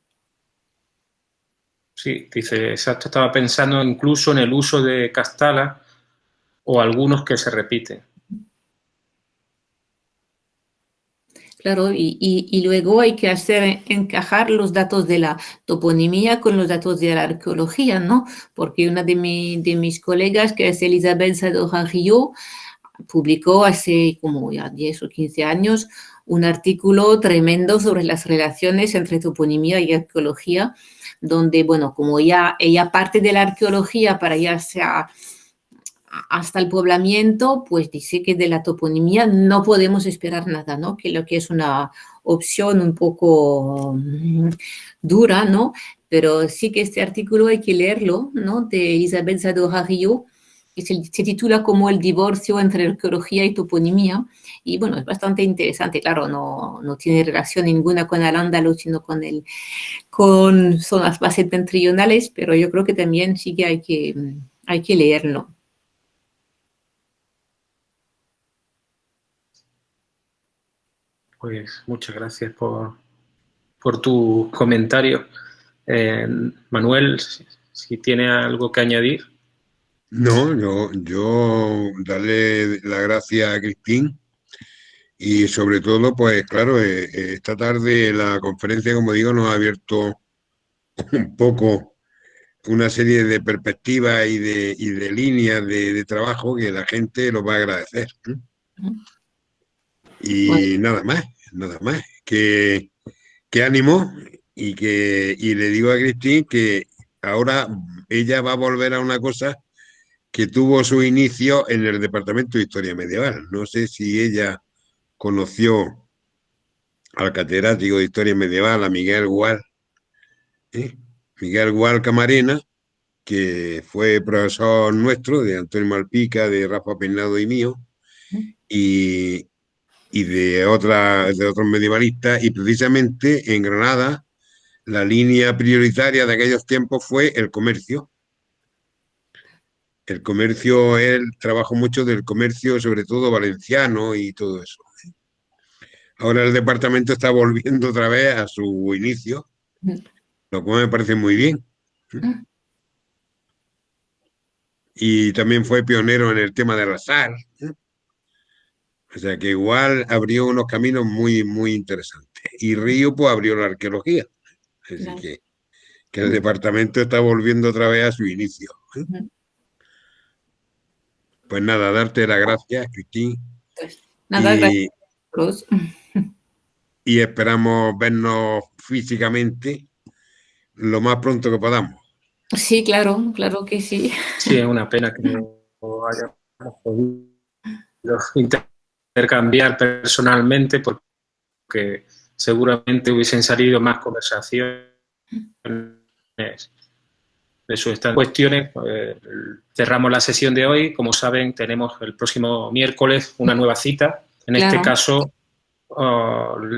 A: Sí, dice, exacto, estaba pensando incluso en el uso de Castala o algunos que se repiten.
B: Claro, y luego hay que hacer encajar los datos de la toponimia con los datos de la arqueología, ¿no? Porque una de mis colegas, que es Elizabeth Sadorra-Río, publicó hace como ya 10 o 15 años un artículo tremendo sobre las relaciones entre toponimia y arqueología, donde, bueno, como ella parte de la arqueología para ya sea hasta el poblamiento, pues dice que de la toponimia no podemos esperar nada, ¿no? Que lo que es una opción un poco dura, ¿no? Pero sí que este artículo hay que leerlo, ¿no? De Isabel Zadorra-Río, que se titula como El divorcio entre arqueología y toponimia. Y bueno, es bastante interesante, claro, no tiene relación ninguna con Al-Ándalus, sino con zonas más septentrionales, pero yo creo que también sí que hay que leerlo.
A: Pues muchas gracias por tu comentario. Manuel, si tiene algo que añadir.
C: No, yo darle la gracia a Cristín y sobre todo, pues claro, esta tarde la conferencia, como digo, nos ha abierto un poco una serie de perspectivas y de líneas de trabajo que la gente lo va a agradecer. Y nada más, que ánimo y le digo a Cristín que ahora ella va a volver a una cosa que tuvo su inicio en el Departamento de Historia Medieval. No sé si ella conoció al catedrático de Historia Medieval, a Miguel Gual, ¿eh? Miguel Gual Camarena, que fue profesor nuestro, de Antonio Malpica, de Rafa Peinado y mío, y, de otros medievalistas, y precisamente en Granada la línea prioritaria de aquellos tiempos fue el comercio. El comercio, él trabajó mucho del comercio, sobre todo valenciano y todo eso. Ahora el departamento está volviendo otra vez a su inicio, lo cual me parece muy bien. Y también fue pionero en el tema de la sal. O sea que igual abrió unos caminos muy, muy interesantes. Y Río pues abrió la arqueología. Así que el departamento está volviendo otra vez a su inicio. Pues nada, darte las gracias, Cristín.
B: Pues nada, gracias.
C: Y esperamos vernos físicamente lo más pronto que podamos.
B: Sí, claro que sí.
A: Sí, es una pena que no hayamos podido intercambiar personalmente porque seguramente hubiesen salido más conversaciones de sus cuestiones. Cerramos la sesión de hoy. Como saben, tenemos el próximo miércoles una nueva cita. En este caso,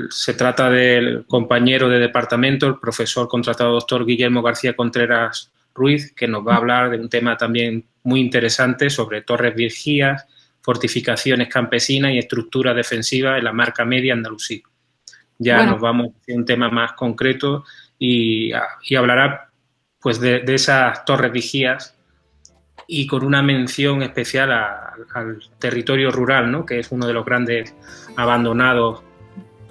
A: se trata del compañero de departamento, el profesor contratado doctor Guillermo García Contreras Ruiz, que nos va a hablar de un tema también muy interesante sobre torres vigías, fortificaciones campesinas y estructuras defensivas en la Marca Media Andalusí. Ya nos vamos a un tema más concreto y hablará pues de esas torres vigías y con una mención especial al territorio rural, ¿no? Que es uno de los grandes abandonados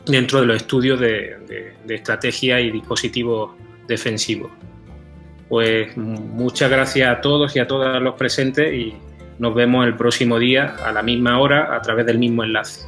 A: dentro de los estudios de estrategia y dispositivos defensivos. Pues muchas gracias a todos y a todas los presentes y nos vemos el próximo día a la misma hora a través del mismo enlace.